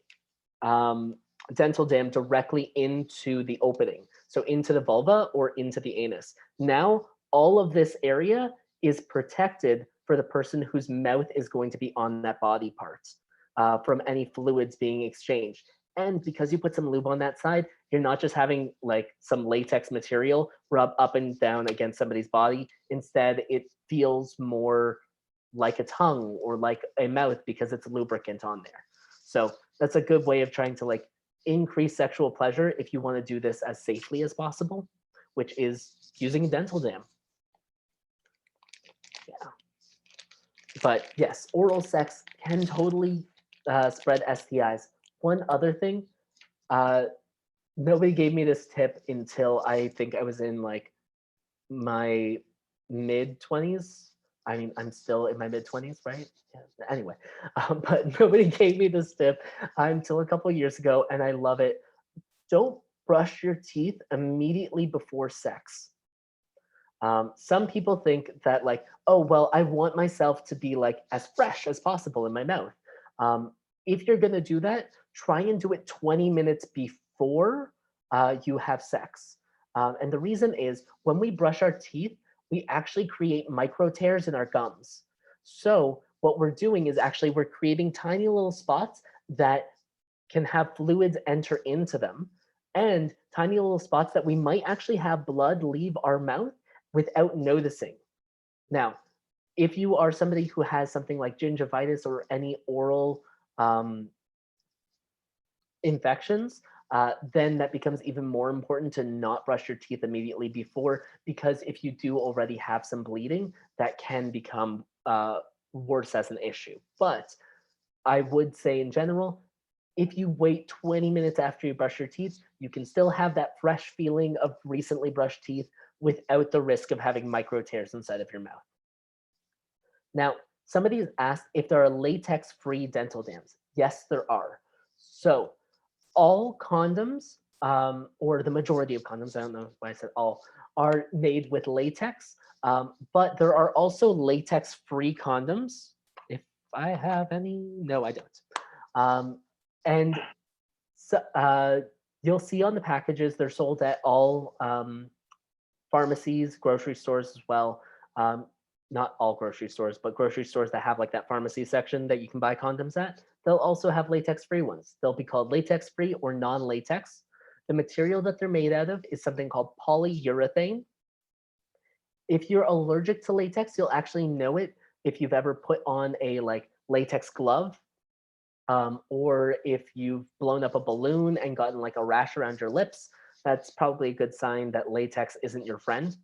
dental dam directly into the opening. So into the vulva or into the anus. Now, all of this area is protected for the person whose mouth is going to be on that body part from any fluids being exchanged. And because you put some lube on that side, you're not just having like some latex material rub up and down against somebody's body. Instead, it feels more like a tongue or like a mouth because it's a lubricant on there. So that's a good way of trying to like increase sexual pleasure if you want to do this as safely as possible, which is using a dental dam. Yeah. But yes, oral sex can totally spread STIs. One other thing, nobody gave me this tip until I think I was in like my mid 20s. I mean, I'm still in my mid 20s, right? Yeah. Anyway, but nobody gave me this tip until a couple years ago, and I love it. Don't brush your teeth immediately before sex. Some people think that like, oh, well, I want myself to be like as fresh as possible in my mouth. If you're gonna do that, try and do it 20 minutes before you have sex. And the reason is when we brush our teeth, we actually create micro tears in our gums. So what we're doing is actually we're creating tiny little spots that can have fluids enter into them, and tiny little spots that we might actually have blood leave our mouth without noticing. Now, if you are somebody who has something like gingivitis or any oral infections, then that becomes even more important to not brush your teeth immediately before, because if you do already have some bleeding, that can become worse as an issue. But I would say in general, if you wait 20 minutes after you brush your teeth, you can still have that fresh feeling of recently brushed teeth without the risk of having micro tears inside of your mouth. Now, somebody has asked if there are latex-free dental dams. Yes, there are. So all condoms, or the majority of condoms, I don't know why I said all, are made with latex, but there are also latex-free condoms. If I have any, no, I don't. And so, you'll see on the packages, they're sold at all pharmacies, grocery stores as well. Not all grocery stores, but grocery stores that have like that pharmacy section that you can buy condoms at. They'll also have latex-free ones. They'll be called latex-free or non-latex. The material that they're made out of is something called polyurethane. If you're allergic to latex, you'll actually know it if you've ever put on a like latex glove, or if you've blown up a balloon and gotten like a rash around your lips. That's probably a good sign that latex isn't your friend.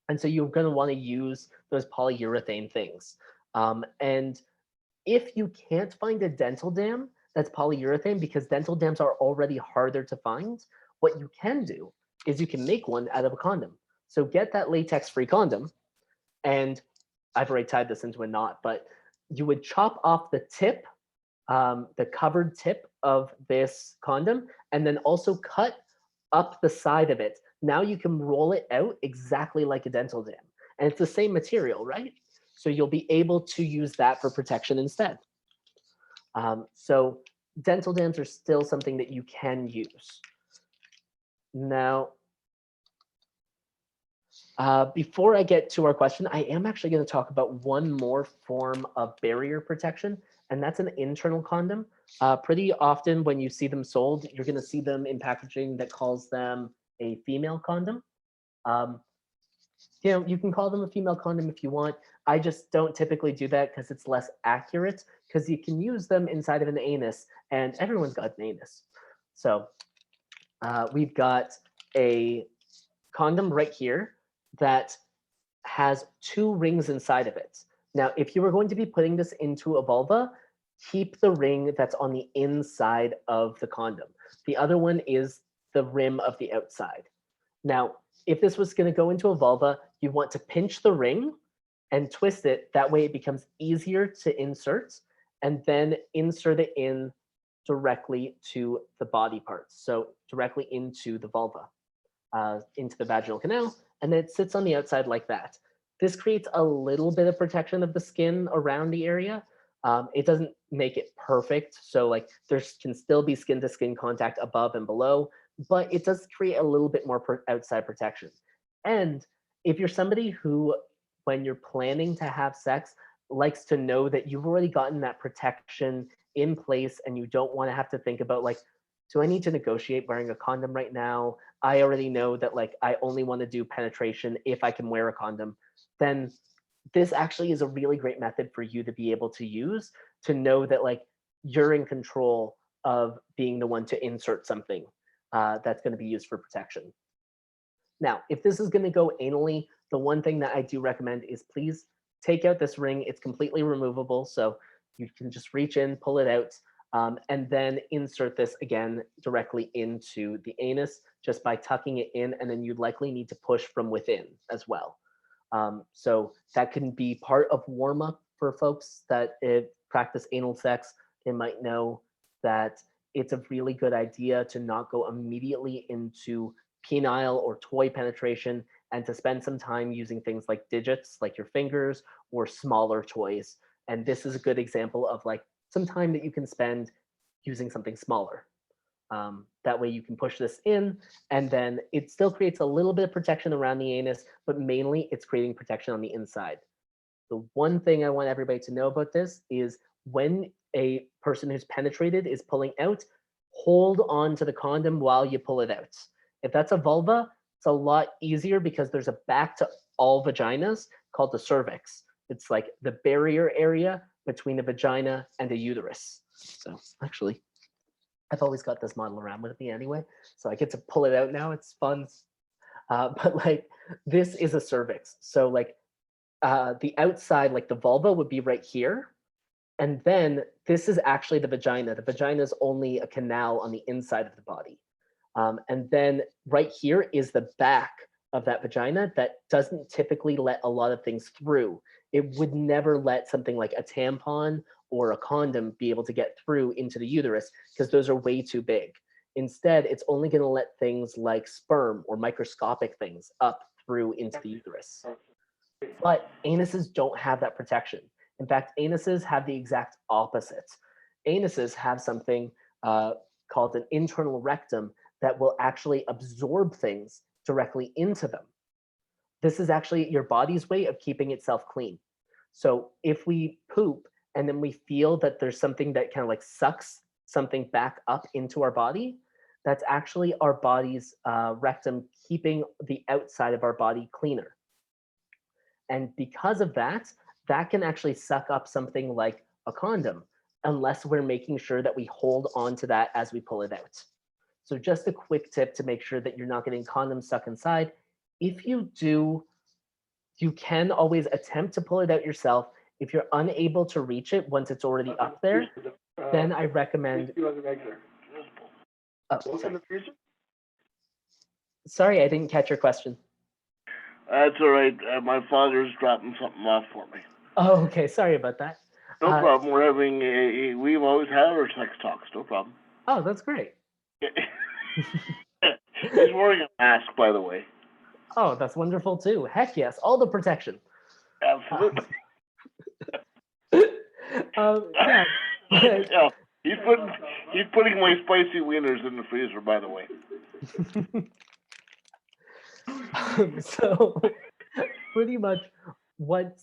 And so you're going to want to use those polyurethane things. And if you can't find a dental dam that's polyurethane, because dental dams are already harder to find, what you can do is you can make one out of a condom. So get that latex-free condom, and I've already tied this into a knot, but you would chop off the tip, the covered tip of this condom, and then also cut up the side of it. Now you can roll it out exactly like a dental dam. And it's the same material, right? So you'll be able to use that for protection instead. So dental dams are still something that you can use. Now, before I get to our question, I am actually going to talk about one more form of barrier protection, and that's an internal condom. Pretty often when you see them sold, you're going to see them in packaging that calls them a female condom. You know, you can call them a female condom if you want. I just don't typically do that because it's less accurate, because you can use them inside of an anus, and everyone's got an anus. So we've got a condom right here that has 2 rings inside of it. Now, if you were going to be putting this into a vulva, keep the ring that's on the inside of the condom. The other one is the rim of the outside. Now, if this was going to go into a vulva, you want to pinch the ring and twist it. That way it becomes easier to insert, and then insert it in directly to the body parts. So directly into the vulva, into the vaginal canal, and then it sits on the outside like that. This creates a little bit of protection of the skin around the area. It doesn't make it perfect. So like there can still be skin to skin contact above and below, but it does create a little bit more outside protection. And if you're somebody who, when you're planning to have sex, likes to know that you've already gotten that protection in place and you don't want to have to think about like, do I need to negotiate wearing a condom right now? I already know that like I only want to do penetration if I can wear a condom. Then this actually is a really great method for you to be able to use to know that like you're in control of being the one to insert something that's going to be used for protection. Now, if this is going to go anally, the one thing that I do recommend is please take out this ring. It's completely removable, so you can just reach in, pull it out, and then insert this again directly into the anus just by tucking it in, and then you'd likely need to push from within as well. So that can be part of warm up for folks that practice anal sex. They might know that it's a really good idea to not go immediately into penile or toy penetration and to spend some time using things like digits, like your fingers, or smaller toys. And this is a good example of like some time that you can spend using something smaller. That way you can push this in, and then it still creates a little bit of protection around the anus, but mainly it's creating protection on the inside. The one thing I want everybody to know about this is when a person who's penetrated is pulling out, hold on to the condom while you pull it out. If that's a vulva, it's a lot easier because there's a back to all vaginas called the cervix. It's like the barrier area between the vagina and the uterus. So actually, I've always got this model around with me anyway, so I get to pull it out now. It's fun. But like this is a cervix. So like the outside, like the vulva would be right here. And then this is actually the vagina. The vagina is only a canal on the inside of the body. And then right here is the back of that vagina that doesn't typically let a lot of things through. It would never let something like a tampon or a condom be able to get through into the uterus because those are way too big. Instead, it's only going to let things like sperm or microscopic things up through into the uterus. But anuses don't have that protection. In fact, anuses have the exact opposite. Anuses have something called an internal rectum that will actually absorb things directly into them. This is actually your body's way of keeping itself clean. So if we poop and then we feel that there's something that kind of like sucks something back up into our body, that's actually our body's rectum keeping the outside of our body cleaner. And because of that, that can actually suck up something like a condom, unless we're making sure that we hold on to that as we pull it out. So just a quick tip to make sure that you're not getting condoms stuck inside. If you do, you can always attempt to pull it out yourself. If you're unable to reach it once it's already up there, then I recommend. Oh, sorry, I didn't catch your question. That's all right. My father's dropping something off for me. Oh, okay. Sorry about that. No problem. We're having we've always had our sex talks. No problem. Oh, that's great. He's wearing a mask, by the way. Oh, that's wonderful too. Heck yes, all the protection. Absolutely. Yeah. Yeah, he's putting my spicy wieners in the freezer, by the way. So pretty much what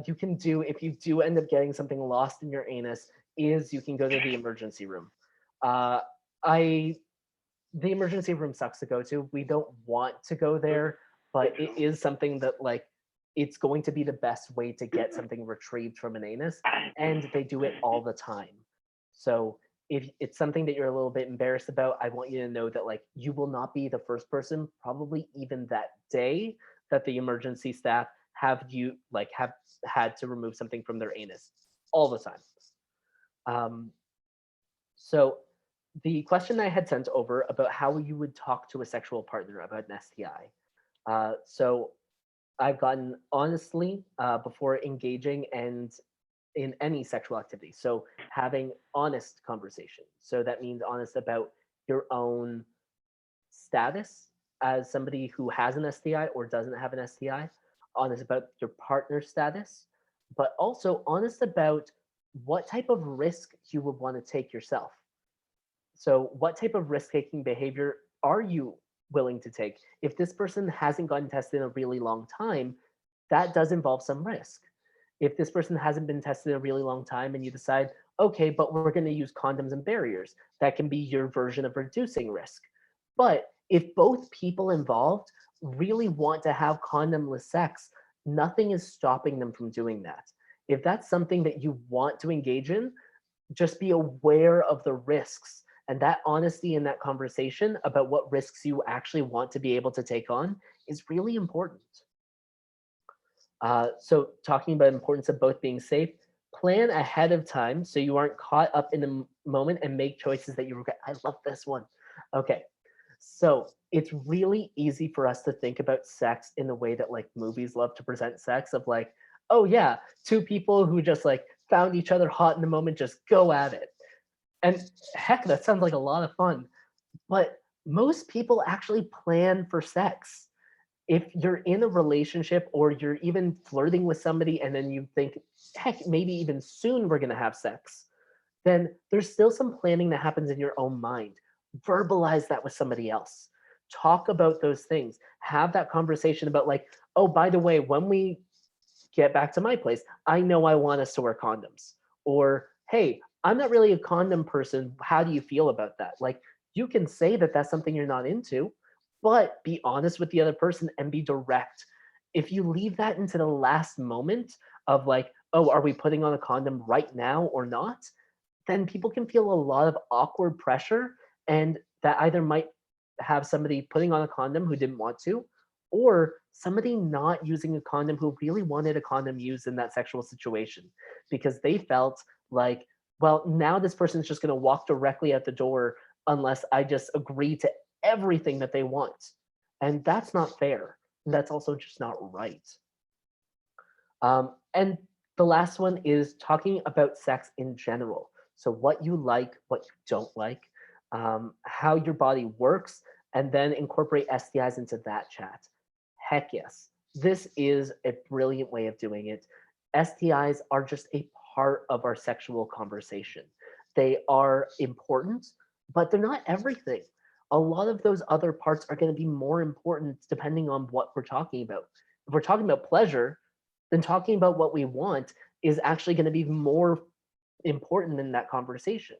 you can do if you do end up getting something lost in your anus is you can go to the emergency room. The emergency room sucks to go to. We don't want to go there, but it is something that like it's going to be the best way to get something retrieved from an anus, and they do it all the time. So if it's something that you're a little bit embarrassed about, I want you to know that like you will not be the first person, probably even that day, that the emergency staff have had to remove something from their anus all the time. So the question I had sent over about how you would talk to a sexual partner about an STI. So I've gotten honestly before engaging and in any sexual activity. So having honest conversation. So that means honest about your own status as somebody who has an STI or doesn't have an STI, honest about your partner status, but also honest about what type of risk you would want to take yourself. So what type of risk-taking behavior are you willing to take? If this person hasn't gotten tested in a really long time, that does involve some risk. If this person hasn't been tested in a really long time and you decide, okay, but we're going to use condoms and barriers, that can be your version of reducing risk. But if both people involved really want to have condomless sex, nothing is stopping them from doing that. If that's something that you want to engage in, just be aware of the risks, and that honesty in that conversation about what risks you actually want to be able to take on is really important. So talking about importance of both being safe, plan ahead of time so you aren't caught up in the moment and make choices that you regret. I love this one. Okay, so it's really easy for us to think about sex in the way that like movies love to present sex, of like, oh yeah, two people who just like found each other hot in the moment, just go at it. And heck, that sounds like a lot of fun. But most people actually plan for sex. If you're in a relationship or you're even flirting with somebody and then you think, heck, maybe even soon we're going to have sex, then there's still some planning that happens in your own mind. Verbalize that with somebody else. Talk about those things. Have that conversation about, like, oh, by the way, when we get back to my place, I know I want us to wear condoms. Or, hey, I'm not really a condom person. How do you feel about that? Like, you can say that that's something you're not into, but be honest with the other person and be direct. If you leave that into the last moment of like, oh, are we putting on a condom right now or not? Then people can feel a lot of awkward pressure, and that either might have somebody putting on a condom who didn't want to, or somebody not using a condom who really wanted a condom used in that sexual situation because they felt like, well, now this person's just going to walk directly out the door unless I just agree to everything that they want. And that's not fair. That's also just not right. And the last one is talking about sex in general. So what you like, what you don't like, how your body works, and then incorporate STIs into that chat. Heck yes, this is a brilliant way of doing it. STIs are just a part of our sexual conversation. They are important, but they're not everything. A lot of those other parts are going to be more important depending on what we're talking about. If we're talking about pleasure, then talking about what we want is actually going to be more important in that conversation.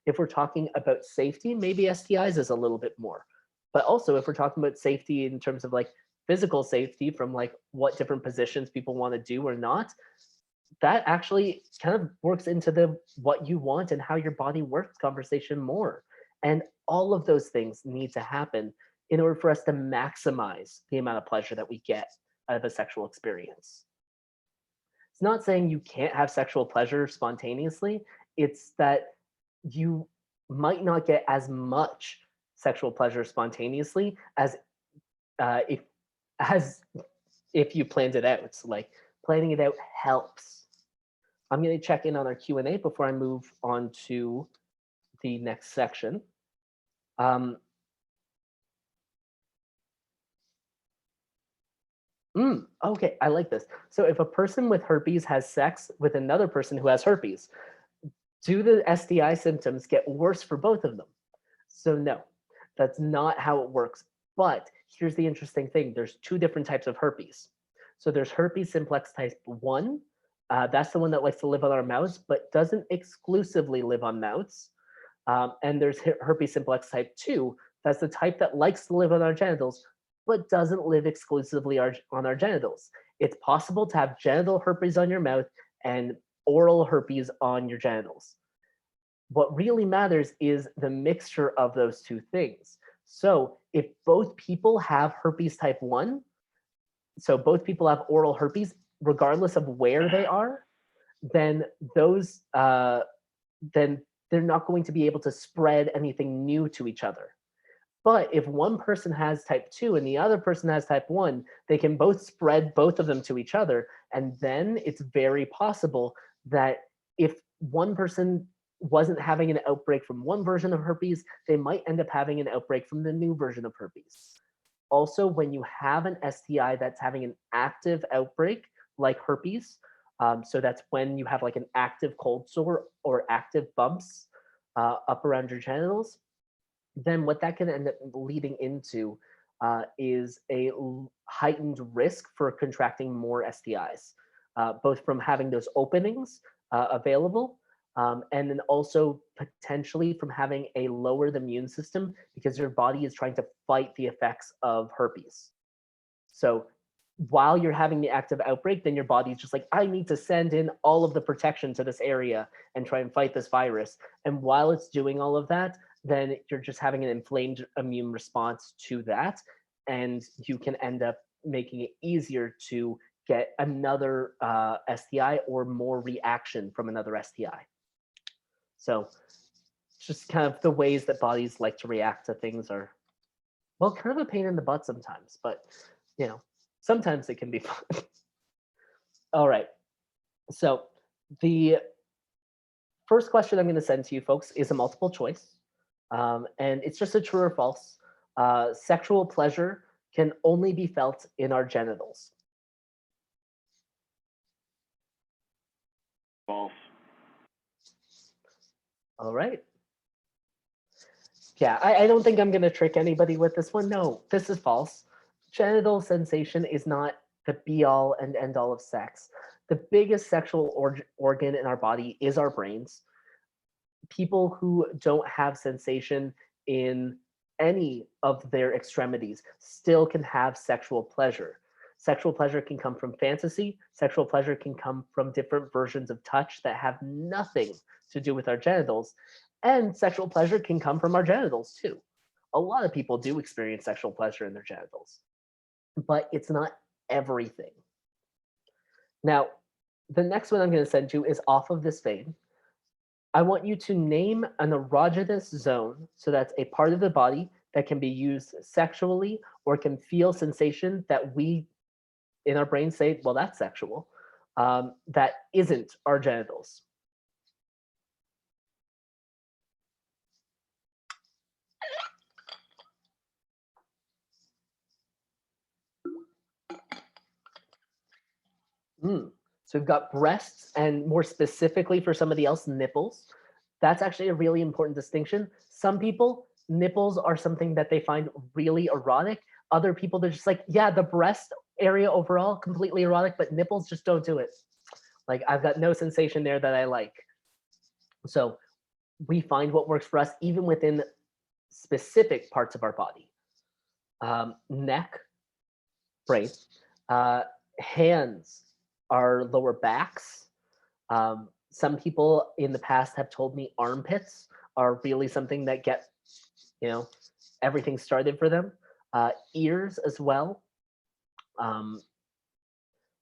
If we're talking about safety, maybe STIs is a little bit more. But also, if we're talking about safety in terms of like physical safety from like what different positions people want to do or not, that actually kind of works into the what you want and how your body works conversation more. And all of those things need to happen in order for us to maximize the amount of pleasure that we get out of a sexual experience. It's not saying you can't have sexual pleasure spontaneously. It's that you might not get as much sexual pleasure spontaneously as uh, if as if you planned it out. It's like planning it out helps. I'm going to check in on our Q&A before I move on to the next section. Okay, I like this. So if a person with herpes has sex with another person who has herpes, do the STI symptoms get worse for both of them? So no, that's not how it works. But here's the interesting thing. There's two different types of herpes. So there's herpes simplex type 1. That's the one that likes to live on our mouths, but doesn't exclusively live on mouths. And there's herpes simplex type 2. That's the type that likes to live on our genitals, but doesn't live exclusively on our genitals. It's possible to have genital herpes on your mouth and oral herpes on your genitals. What really matters is the mixture of those two things. So if both people have herpes type 1, so both people have oral herpes, regardless of where they are, then those then they're not going to be able to spread anything new to each other. But if one person has type 2 and the other person has type 1, they can both spread both of them to each other. And then it's very possible that if one person wasn't having an outbreak from one version of herpes, they might end up having an outbreak from the new version of herpes. Also, when you have an STI that's having an active outbreak, like herpes, so that's when you have like an active cold sore or active bumps up around your genitals, then what that can end up leading into is a heightened risk for contracting more STIs. both from having those openings available, and then also potentially from having a lowered immune system because your body is trying to fight the effects of herpes. So while you're having the active outbreak, then your body's just like, I need to send in all of the protection to this area and try and fight this virus. And while it's doing all of that, then you're just having an inflamed immune response to that. And you can end up making it easier to get another STI or more reaction from another STI. So just kind of the ways that bodies like to react to things are, well, kind of a pain in the butt sometimes, but you know, sometimes it can be fun. All right. So the first question I'm going to send to you folks is a multiple choice. And it's just a true or false. Sexual pleasure can only be felt in our genitals. False. All right. Yeah, I don't think I'm going to trick anybody with this one. No, this is false. Genital sensation is not the be all and end all of sex. The biggest sexual organ in our body is our brains. People who don't have sensation in any of their extremities still can have sexual pleasure. Sexual pleasure can come from fantasy. Sexual pleasure can come from different versions of touch that have nothing to do with our genitals. And sexual pleasure can come from our genitals too. A lot of people do experience sexual pleasure in their genitals, but it's not everything. Now, the next one I'm going to send you is off of this vein. I want you to name an erogenous zone. So that's a part of the body that can be used sexually or can feel sensation that we in our brain say, well, that's sexual, that isn't our genitals. So we've got breasts and more specifically for somebody else, nipples. That's actually a really important distinction. Some people, nipples are something that they find really erotic. Other people, they're just like, yeah, the breast area overall, completely erotic, but nipples just don't do it. Like I've got no sensation there that I like. So we find what works for us even within specific parts of our body. Neck, brain, hands, our lower backs. Some people in the past have told me armpits are really something that get, everything started for them. Ears as well.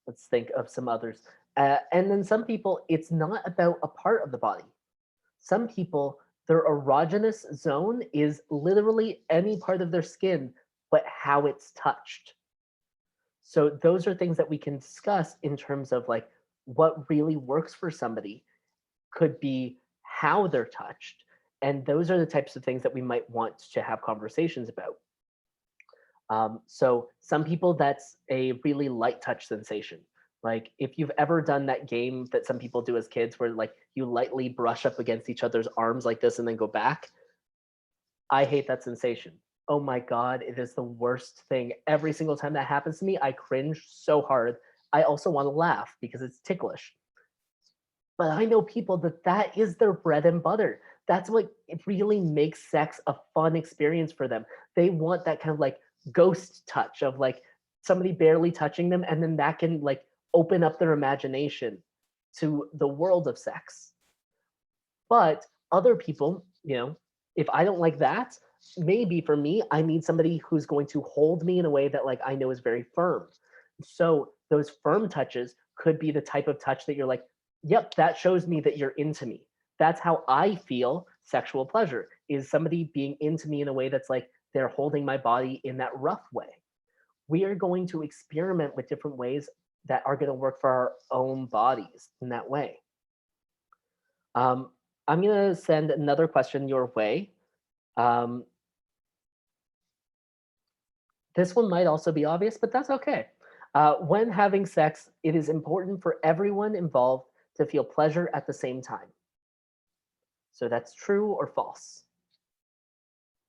Let's think of some others. And then some people, it's not about a part of the body. Some people, their erogenous zone is literally any part of their skin, but how it's touched. So those are things that we can discuss in terms of like what really works for somebody could be how they're touched. And those are the types of things that we might want to have conversations about. So some people, that's a really light touch sensation. Like if you've ever done that game that some people do as kids where like you lightly brush up against each other's arms like this and then go back, I hate that sensation. Oh my God, it is the worst thing. Every single time that happens to me, I cringe so hard. I also want to laugh because it's ticklish. But I know people that is their bread and butter. That's what it really makes sex a fun experience for them. They want that kind of like ghost touch of like somebody barely touching them, and then that can like open up their imagination to the world of sex. But other people, if I don't like that, maybe for me, I need somebody who's going to hold me in a way that like I know is very firm. So those firm touches could be the type of touch that you're like, yep, that shows me that you're into me. That's how I feel sexual pleasure, is somebody being into me in a way that's like they're holding my body in that rough way. We are going to experiment with different ways that are going to work for our own bodies in that way. I'm going to send another question your way. This one might also be obvious, but that's okay. When having sex, it is important for everyone involved to feel pleasure at the same time. So that's true or false?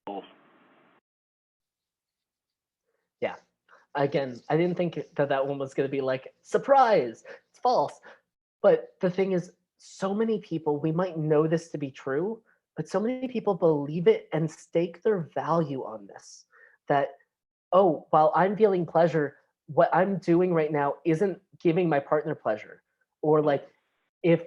False. Yeah. Again, I didn't think that one was going to be like, surprise, it's false. But the thing is, so many people, we might know this to be true, but so many people believe it and stake their value on this. That, oh, while I'm feeling pleasure, what I'm doing right now isn't giving my partner pleasure. Or like, if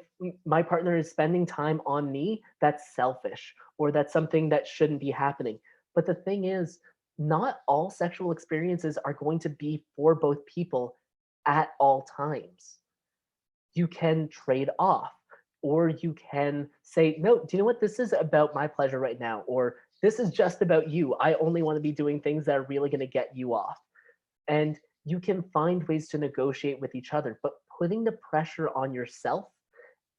my partner is spending time on me, that's selfish, or that's something that shouldn't be happening. But the thing is, not all sexual experiences are going to be for both people at all times. You can trade off, or you can say, no, do you know what? This is about my pleasure right now, or this is just about you. I only want to be doing things that are really going to get you off. And you can find ways to negotiate with each other, but putting the pressure on yourself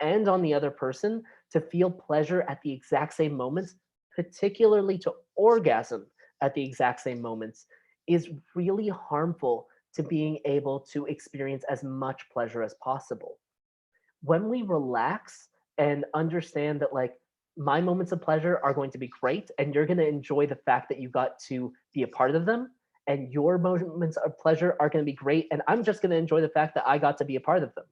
and on the other person to feel pleasure at the exact same moments, particularly to orgasm at the exact same moments, is really harmful to being able to experience as much pleasure as possible. When we relax and understand that, like, my moments of pleasure are going to be great and you're going to enjoy the fact that you got to be a part of them, and your moments of pleasure are going to be great and I'm just going to enjoy the fact that I got to be a part of them,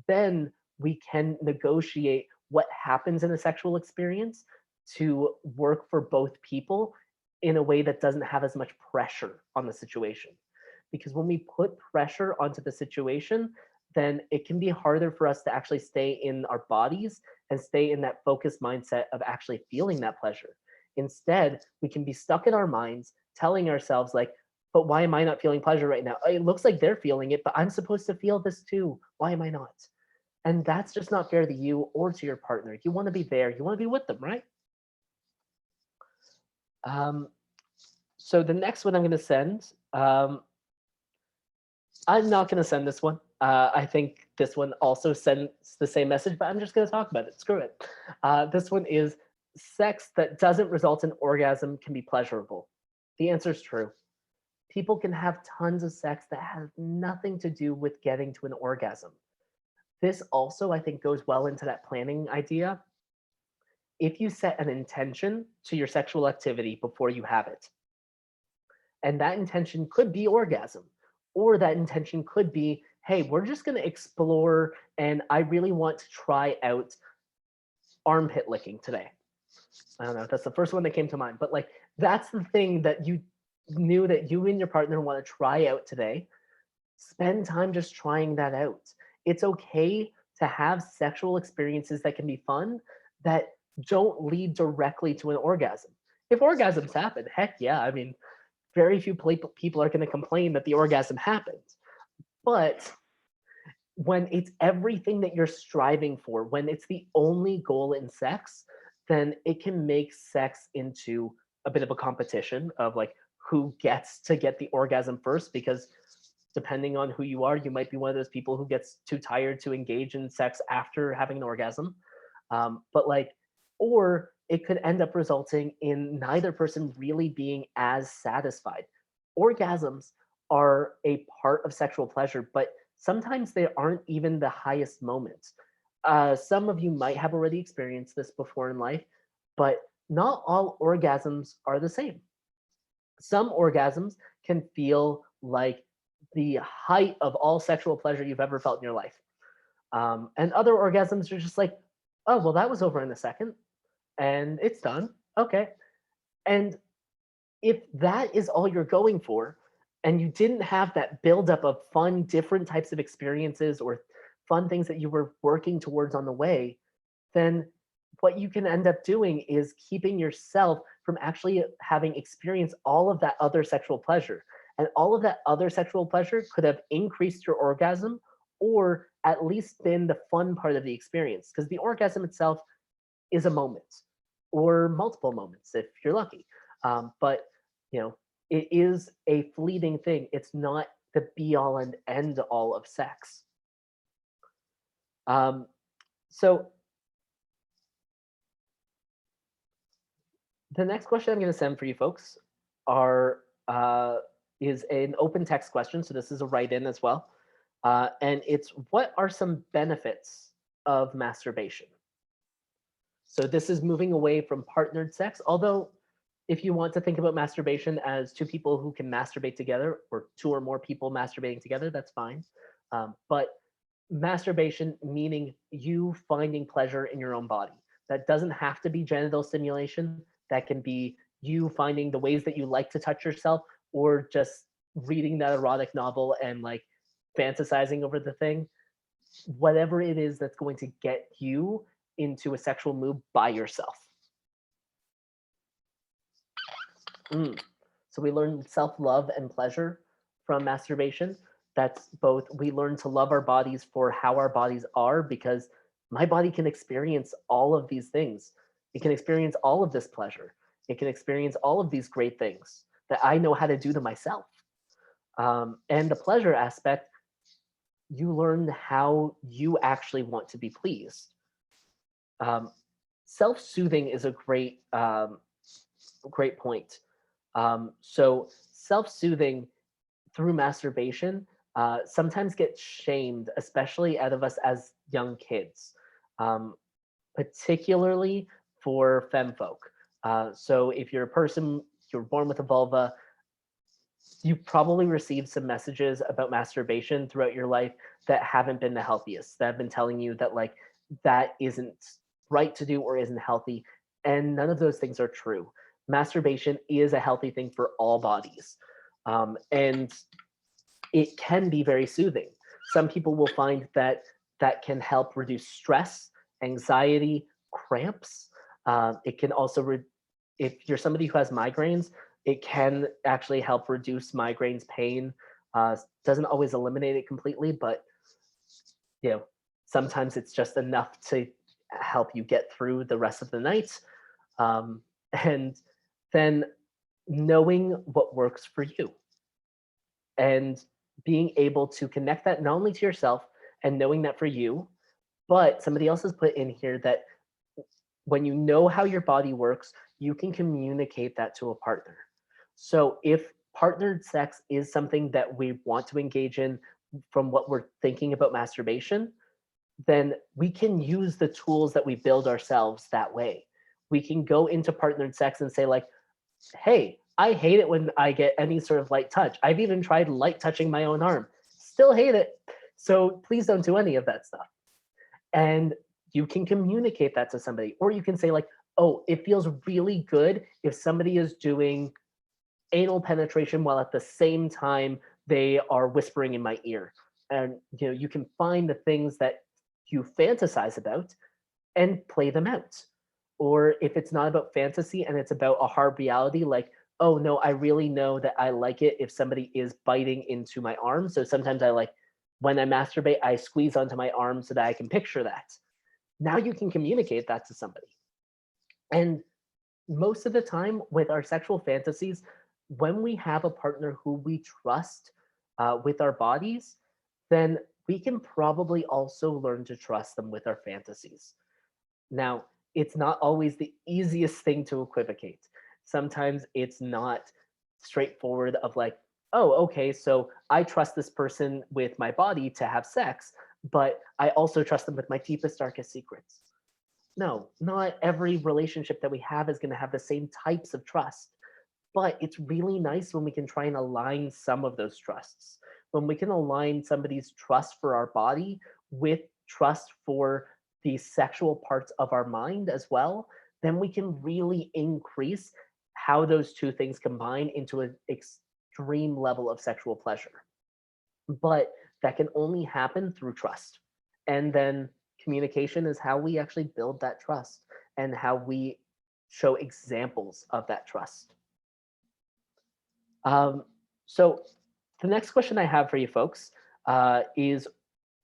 then we can negotiate what happens in a sexual experience to work for both people in a way that doesn't have as much pressure on the situation. Because when we put pressure onto the situation, then it can be harder for us to actually stay in our bodies and stay in that focused mindset of actually feeling that pleasure. Instead, we can be stuck in our minds telling ourselves, like, but why am I not feeling pleasure right now? It looks like they're feeling it, but I'm supposed to feel this too. Why am I not? And that's just not fair to you or to your partner. You want to be there. You want to be with them, right? So the next one I'm going to send, I'm not going to send this one. I think this one also sends the same message, but I'm just going to talk about it. Screw it. This one is, sex that doesn't result in orgasm can be pleasurable. The answer is true. People can have tons of sex that has nothing to do with getting to an orgasm. This also, I think, goes well into that planning idea. If you set an intention to your sexual activity before you have it, and that intention could be orgasm, or that intention could be, hey, we're just going to explore, and I really want to try out armpit licking today. I don't know if that's the first one that came to mind, but like, that's the thing that you knew that you and your partner want to try out today. Spend time just trying that out. It's okay to have sexual experiences that can be fun, that don't lead directly to an orgasm. If orgasms happen, heck yeah. I mean, very few people are going to complain that the orgasm happened. But when it's everything that you're striving for, when it's the only goal in sex, then it can make sex into a bit of a competition of like, who gets to get the orgasm first, because depending on who you are, you might be one of those people who gets too tired to engage in sex after having an orgasm. But like, or it could end up resulting in neither person really being as satisfied. Orgasms are a part of sexual pleasure, but sometimes they aren't even the highest moments. Some of you might have already experienced this before in life, but not all orgasms are the same. Some orgasms can feel like the height of all sexual pleasure you've ever felt in your life. And other orgasms are just like, oh, well, that was over in a second and it's done. Okay. And if that is all you're going for, and you didn't have that buildup of fun, different types of experiences or fun things that you were working towards on the way, then what you can end up doing is keeping yourself from actually having experienced all of that other sexual pleasure. And all of that other sexual pleasure could have increased your orgasm, or at least been the fun part of the experience, because the orgasm itself is a moment or multiple moments if you're lucky. But you know, it is a fleeting thing. It's not the be all and end all of sex. So the next question I'm going to send for you folks are is an open text question. So this is a write-in as well. And it's, what are some benefits of masturbation? So this is moving away from partnered sex, although if you want to think about masturbation as two people who can masturbate together, or two or more people masturbating together, that's fine. But masturbation meaning you finding pleasure in your own body. That doesn't have to be genital stimulation. That can be you finding the ways that you like to touch yourself, or just reading that erotic novel and like fantasizing over the thing. Whatever it is that's going to get you into a sexual mood by yourself. So we learn self-love and pleasure from masturbation. That's both, we learn to love our bodies for how our bodies are, because my body can experience all of these things. It can experience all of this pleasure. It can experience all of these great things that I know how to do to myself. And the pleasure aspect, you learn how you actually want to be pleased. Self-soothing is a great point. So self-soothing through masturbation sometimes gets shamed, especially out of us as young kids, particularly for femfolk. So if you're a person, you're born with a vulva, you've probably received some messages about masturbation throughout your life that haven't been the healthiest, that have been telling you that like that isn't right to do or isn't healthy. And none of those things are true. Masturbation is a healthy thing for all bodies. And it can be very soothing. Some people will find that that can help reduce stress, anxiety, cramps. It can also, if you're somebody who has migraines, it can actually help reduce migraines pain. Doesn't always eliminate it completely, but you know, sometimes it's just enough to help you get through the rest of the night. And then knowing what works for you and being able to connect that not only to yourself and knowing that for you, but somebody else has put in here that when you know how your body works, you can communicate that to a partner. So if partnered sex is something that we want to engage in from what we're thinking about masturbation, then we can use the tools that we build ourselves that way. We can go into partnered sex and say like, hey, I hate it when I get any sort of light touch. I've even tried light touching my own arm. Still hate it. So please don't do any of that stuff. And you can communicate that to somebody. Or you can say like, oh, it feels really good if somebody is doing anal penetration while at the same time they are whispering in my ear. And you know, you can find the things that you fantasize about and play them out. Or if it's not about fantasy and it's about a hard reality, like, oh no, I really know that I like it if somebody is biting into my arm. So sometimes I like, when I masturbate, I squeeze onto my arm so that I can picture that. Now you can communicate that to somebody. And most of the time with our sexual fantasies, when we have a partner who we trust with our bodies, then we can probably also learn to trust them with our fantasies. Now, it's not always the easiest thing to equivocate. Sometimes it's not straightforward of like, oh, okay, so I trust this person with my body to have sex, but I also trust them with my deepest, darkest secrets. No, not every relationship that we have is going to have the same types of trust. But it's really nice when we can try and align some of those trusts. When we can align somebody's trust for our body with trust for the sexual parts of our mind as well, then we can really increase how those two things combine into an extreme level of sexual pleasure. But that can only happen through trust. And then communication is how we actually build that trust and how we show examples of that trust. So the next question I have for you folks is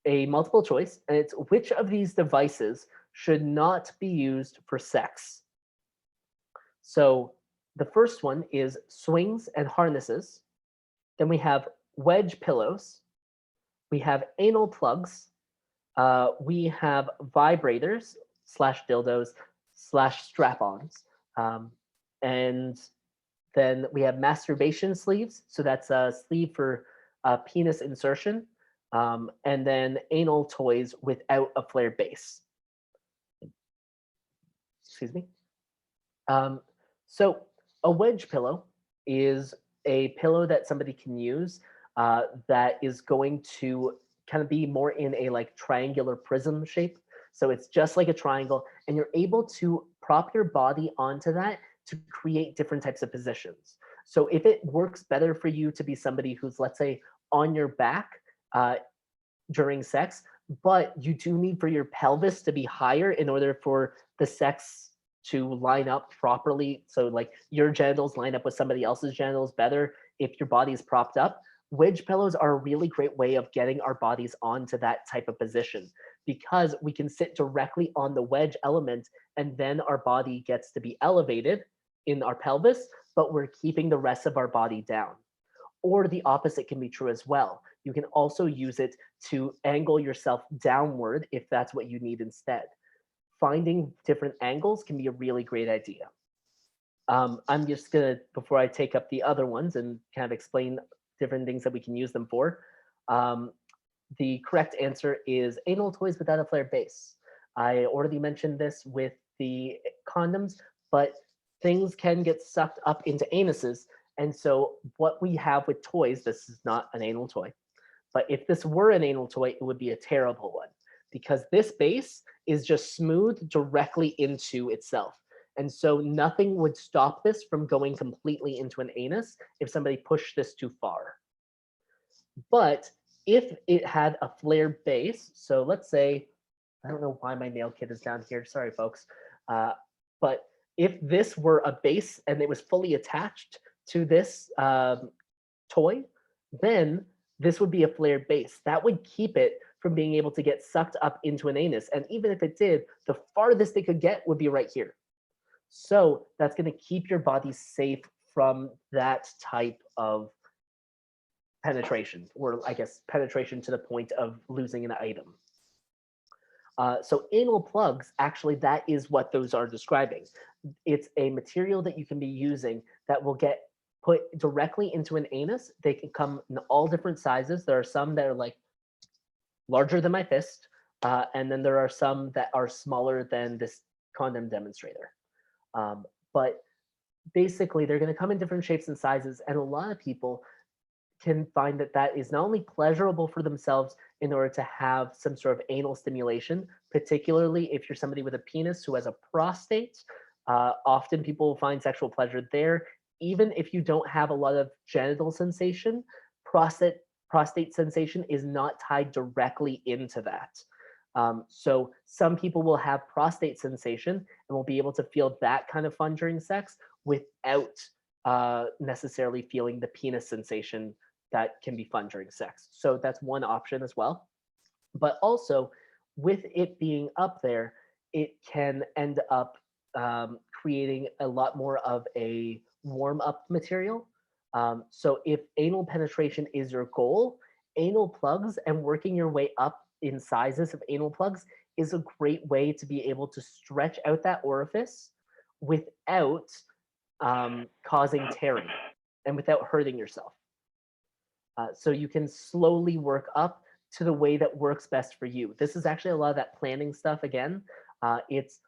a multiple choice, and it's which of these devices should not be used for sex? So the first one is swings and harnesses. Then we have wedge pillows. We have anal plugs. We have vibrators / dildos / strap-ons. And then we have masturbation sleeves. So that's a sleeve for penis insertion. And then anal toys without a flared base. Excuse me. So a wedge pillow is a pillow that somebody can use that is going to kind of be more in a like triangular prism shape. So it's just like a triangle, and you're able to prop your body onto that to create different types of positions. So if it works better for you to be somebody who's, let's say, on your back during sex, but you do need for your pelvis to be higher in order for the sex to line up properly. So like your genitals line up with somebody else's genitals better if your body is propped up. Wedge pillows are a really great way of getting our bodies onto that type of position, because we can sit directly on the wedge element, and then our body gets to be elevated in our pelvis, but we're keeping the rest of our body down. Or the opposite can be true as well. You can also use it to angle yourself downward if that's what you need instead. Finding different angles can be a really great idea. I'm just gonna, before I take up the other ones and kind of explain different things that we can use them for, the correct answer is anal toys without a flared base. I already mentioned this with the condoms, but things can get sucked up into anuses. And so what we have with toys, this is not an anal toy, but if this were an anal toy, it would be a terrible one, because this base is just smooth directly into itself. And so nothing would stop this from going completely into an anus if somebody pushed this too far. But if it had a flared base, so let's say, I don't know why my nail kit is down here, sorry folks, but if this were a base and it was fully attached to this toy, then this would be a flared base. That would keep it from being able to get sucked up into an anus. And even if it did, the farthest it could get would be right here. So that's going to keep your body safe from that type of penetration, or I guess penetration to the point of losing an item. So anal plugs, actually, that is what those are describing. It's a material that you can be using that will get put directly into an anus. They can come in all different sizes. There are some that are like larger than my fist, and then there are some that are smaller than this condom demonstrator. But basically, they're going to come in different shapes and sizes, and a lot of people can find that that is not only pleasurable for themselves in order to have some sort of anal stimulation, particularly if you're somebody with a penis who has a prostate. Often people will find sexual pleasure there. Even if you don't have a lot of genital sensation, prostate sensation is not tied directly into that. So some people will have prostate sensation and will be able to feel that kind of fun during sex without necessarily feeling the penis sensation that can be fun during sex. So that's one option as well. But also, with it being up there, it can end up creating a lot more of a warm-up material. So if anal penetration is your goal, anal plugs and working your way up in sizes of anal plugs is a great way to be able to stretch out that orifice without causing tearing and without hurting yourself. So you can slowly work up to the way that works best for you. This is actually a lot of that planning stuff again. It's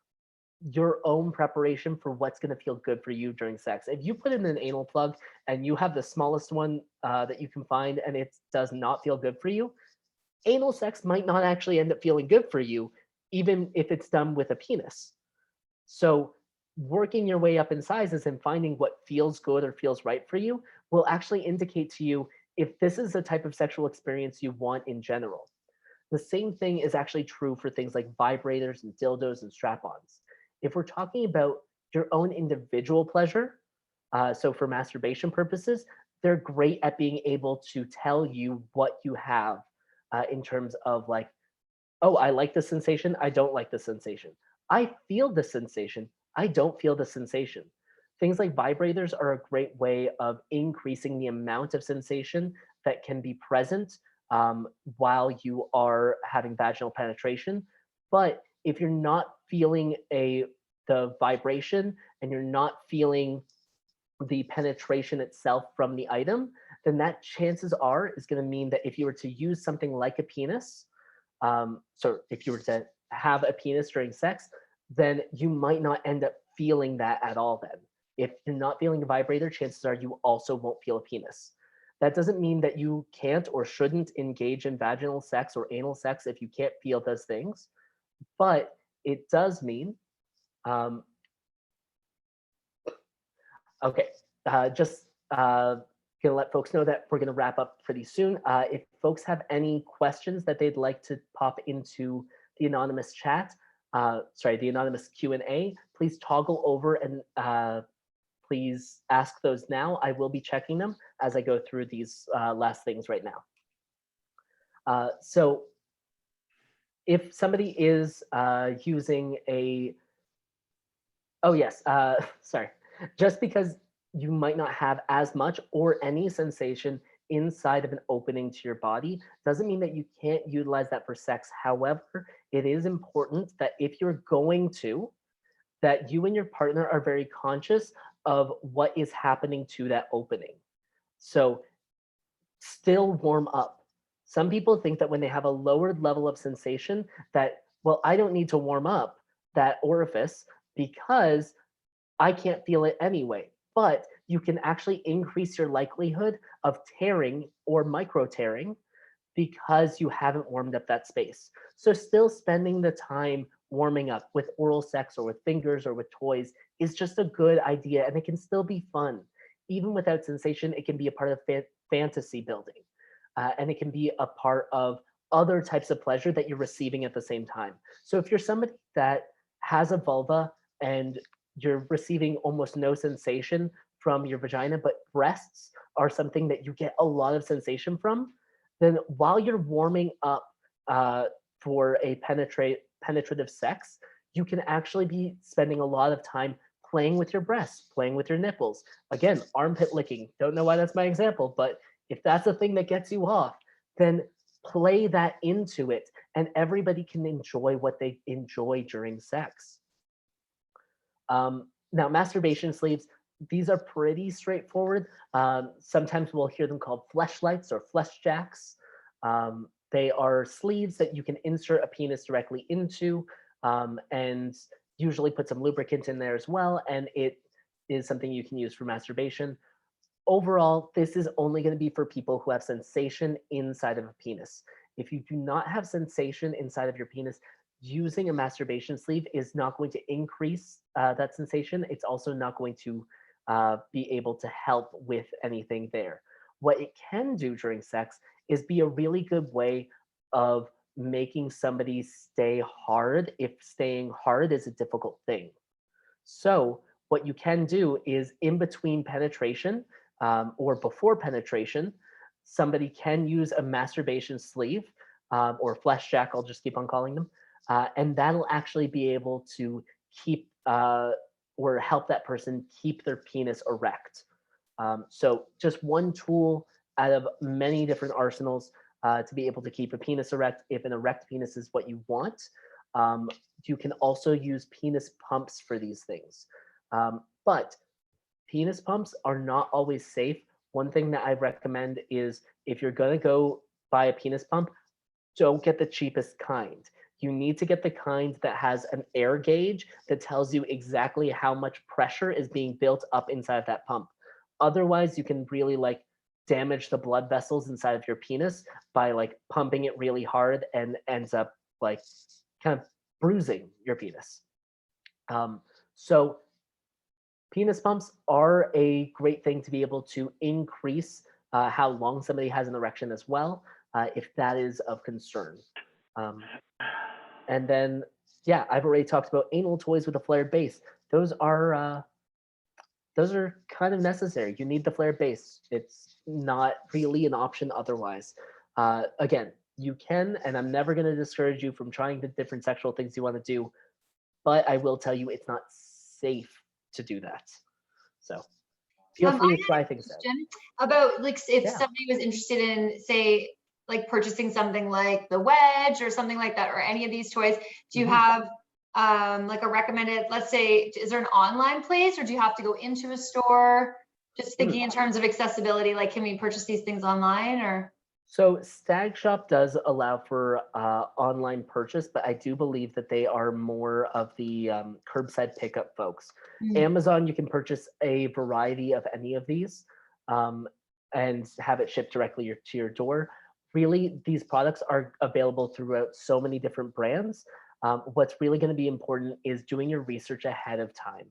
your own preparation for what's going to feel good for you during sex. If you put in an anal plug and you have the smallest one that you can find and it does not feel good for you, anal sex might not actually end up feeling good for you, even if it's done with a penis. So working your way up in sizes and finding what feels good or feels right for you will actually indicate to you if this is the type of sexual experience you want in general. The same thing is actually true for things like vibrators and dildos and strap-ons. If we're talking about your own individual pleasure, so for masturbation purposes, they're great at being able to tell you what you have in terms of like, oh, I like the sensation, I don't like the sensation. I feel the sensation, I don't feel the sensation. Things like vibrators are a great way of increasing the amount of sensation that can be present while you are having vaginal penetration. But if you're not feeling the vibration and you're not feeling the penetration itself from the item, then that chances are is going to mean that if you were to use something like a penis, so if you were to have a penis during sex, then you might not end up feeling that at all then. If you're not feeling a vibrator, chances are you also won't feel a penis. That doesn't mean that you can't or shouldn't engage in vaginal sex or anal sex if you can't feel those things, but it does mean, okay, just gonna let folks know that we're gonna wrap up pretty soon. If folks have any questions that they'd like to pop into the anonymous chat, the anonymous Q&A, please toggle over and please ask those now. I will be checking them as I go through these last things right now. So if somebody is using a, oh yes, sorry, just because you might not have as much or any sensation inside of an opening to your body doesn't mean that you can't utilize that for sex. However, it is important that if you're going to, that you and your partner are very conscious of what is happening to that opening. So still warm up. Some people think that when they have a lowered level of sensation that, well, I don't need to warm up that orifice because I can't feel it anyway. But you can actually increase your likelihood of tearing or micro tearing because you haven't warmed up that space. So still spending the time warming up with oral sex or with fingers or with toys is just a good idea, and it can still be fun. Even without sensation, it can be a part of fantasy building. And it can be a part of other types of pleasure that you're receiving at the same time. So if you're somebody that has a vulva and you're receiving almost no sensation from your vagina, but breasts are something that you get a lot of sensation from, then while you're warming up for a penetrative sex, you can actually be spending a lot of time playing with your breasts, playing with your nipples. Again, armpit licking. Don't know why that's my example, but if that's the thing that gets you off, then play that into it, and everybody can enjoy what they enjoy during sex. Now, masturbation sleeves, these are pretty straightforward. Sometimes we'll hear them called fleshlights or flesh jacks. They are sleeves that you can insert a penis directly into and usually put some lubricant in there as well. And it is something you can use for masturbation. Overall, this is only going to be for people who have sensation inside of a penis. If you do not have sensation inside of your penis, using a masturbation sleeve is not going to increase that sensation. It's also not going to be able to help with anything there. What it can do during sex is be a really good way of making somebody stay hard if staying hard is a difficult thing. So what you can do is in between penetration or before penetration, somebody can use a masturbation sleeve or flesh jack, I'll just keep on calling them, and that'll actually be able to keep or help that person keep their penis erect. So just one tool out of many different arsenals to be able to keep a penis erect if an erect penis is what you want. You can also use penis pumps for these things. But penis pumps are not always safe. One thing that I recommend is if you're going to go buy a penis pump, don't get the cheapest kind. You need to get the kind that has an air gauge that tells you exactly how much pressure is being built up inside of that pump. Otherwise, you can really damage the blood vessels inside of your penis by pumping it really hard and ends up kind of bruising your penis. So penis pumps are a great thing to be able to increase how long somebody has an erection as well, if that is of concern. And then, yeah, I've already talked about anal toys with a flared base. Those are kind of necessary. You need the flared base. It's not really an option otherwise. Again, you can, and I'm never going to discourage you from trying the different sexual things you want to do, but I will tell you it's not safe to do that. So feel free to try things out. About if Yeah. somebody was interested in, say, purchasing something like the wedge or something like that, or any of these toys, do you have a recommended, let's say, is there an online place, or do you have to go into a store? Just thinking in terms of accessibility, can we purchase these things online, or? So Stag Shop does allow for online purchase, but I do believe that they are more of the curbside pickup folks. Amazon, you can purchase a variety of any of these. and have it shipped directly to your door. Really, these products are available throughout so many different brands. What's really going to be important is doing your research ahead of time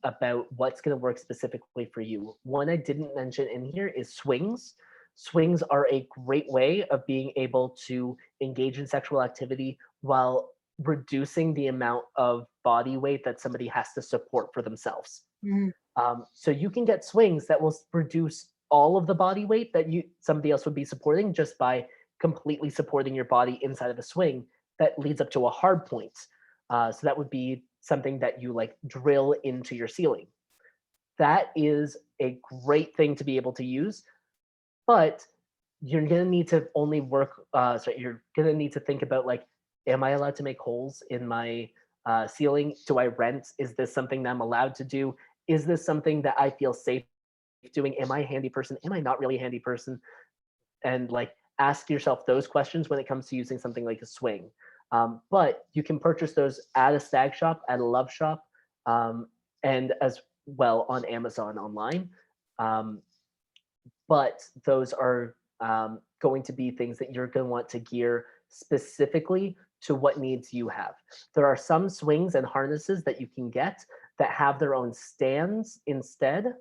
about what's going to work specifically for you. One I didn't mention in here is swings. Swings are a great way of being able to engage in sexual activity while reducing the amount of body weight that somebody has to support for themselves. So you can get swings that will reduce all of the body weight that somebody else would be supporting just by completely supporting your body inside of a swing that leads up to a hard point. So that would be something that you like drill into your ceiling. That is a great thing to be able to use, but you're gonna need to only work. You're gonna need to think about like, am I allowed to make holes in my ceiling? Do I rent? Is this something that I'm allowed to do? Is this something that I feel safe doing? Am I a handy person? Am I not really a handy person? And like ask yourself those questions when it comes to using something like a swing. But you can purchase those at a stag shop, at a love shop, and as well on Amazon online. But those are going to be things that you're going to want to gear specifically to what needs you have. There are some swings and harnesses that you can get that have their own stands instead.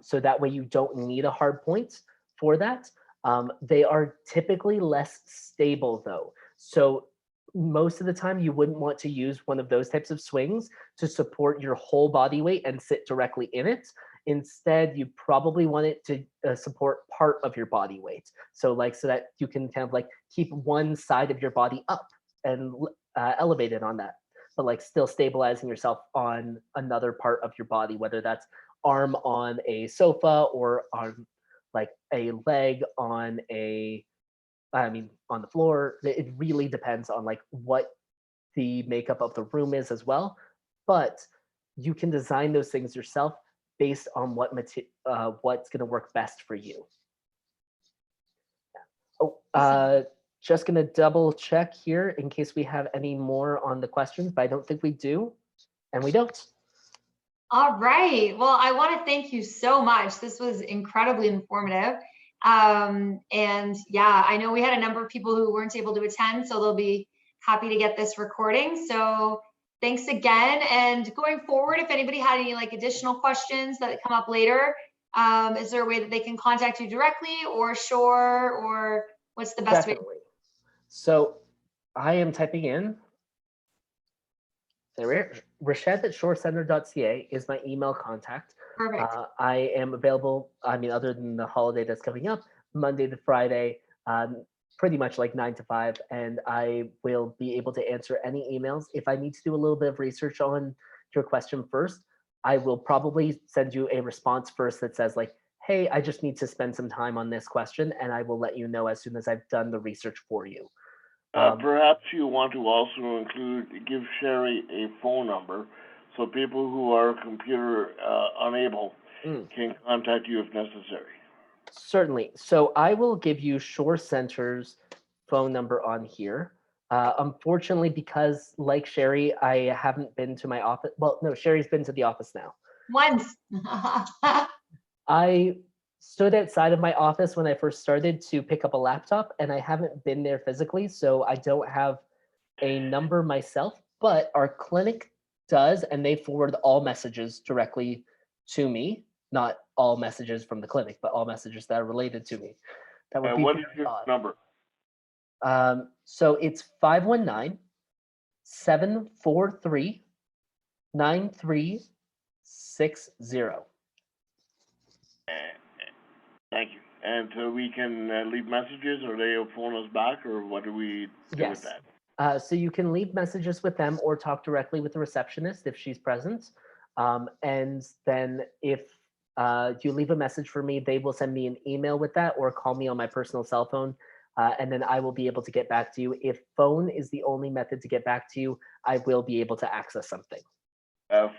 So that way you don't need a hard point for that. They are typically less stable though. So most of the time you wouldn't want to use one of those types of swings to support your whole body weight and sit directly in it. Instead, you probably want it to support part of your body weight. So that you can kind of like keep one side of your body up and elevated on that, but like still stabilizing yourself on another part of your body, whether that's arm on a sofa or on like a leg on on the floor. It really depends on like what the makeup of the room is as well. But you can design those things yourself based on what's going to work best for you. Oh, just going to double check here in case we have any more on the questions, but I don't think we do, and we don't. All right. Well, I want to thank you so much. This was incredibly informative. And yeah, I know we had a number of people who weren't able to attend, so they'll be happy to get this recording. So thanks again. And going forward, if anybody had any like additional questions that come up later, is there a way that they can contact you directly or Shore, or what's the best way? So I am typing in Rashed@shorecenter.ca is my email contact. Perfect. I am available, other than the holiday that's coming up, Monday to Friday, pretty much like 9 to 5, and I will be able to answer any emails. If I need to do a little bit of research on your question first, I will probably send you a response first that says like, hey, I just need to spend some time on this question, and I will let you know as soon as I've done the research for you. Perhaps you want to also give Sherry a phone number so people who are computer unable can contact you if necessary. Certainly. So I will give you Shore Center's phone number on here. Unfortunately, because like Sherry, I haven't been to my office. Well, no, Sherry's been to the office now. Once. I stood outside of my office when I first started to pick up a laptop, and I haven't been there physically, so I don't have a number myself, but our clinic does, and they forward all messages directly to me. Not all messages from the clinic, but all messages that are related to me. That would be what is your number? So it's 519-743-9360. Thank you. And so we can leave messages, or they'll phone us back, or what do we do with that? So you can leave messages with them or talk directly with the receptionist if she's present. And then if you leave a message for me, they will send me an email with that or call me on my personal cell phone. And then I will be able to get back to you. If phone is the only method to get back to you, I will be able to access something.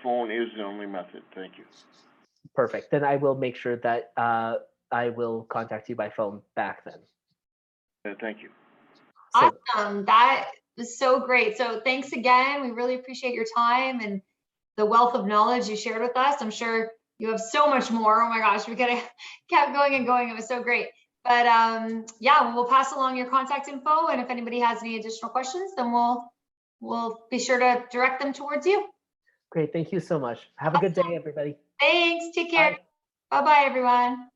Phone is the only method. Thank you. Perfect. Then I will make sure that I will contact you by phone back then. Thank you. Awesome. That was so great. So thanks again. We really appreciate your time and the wealth of knowledge you shared with us. I'm sure you have so much more. Oh my gosh, we could have kept going and going. It was so great. But yeah, we'll pass along your contact info, and if anybody has any additional questions, then we'll be sure to direct them towards you. Great, thank you so much. Have a good day, everybody. Thanks. Take care. Bye. Bye-bye, everyone.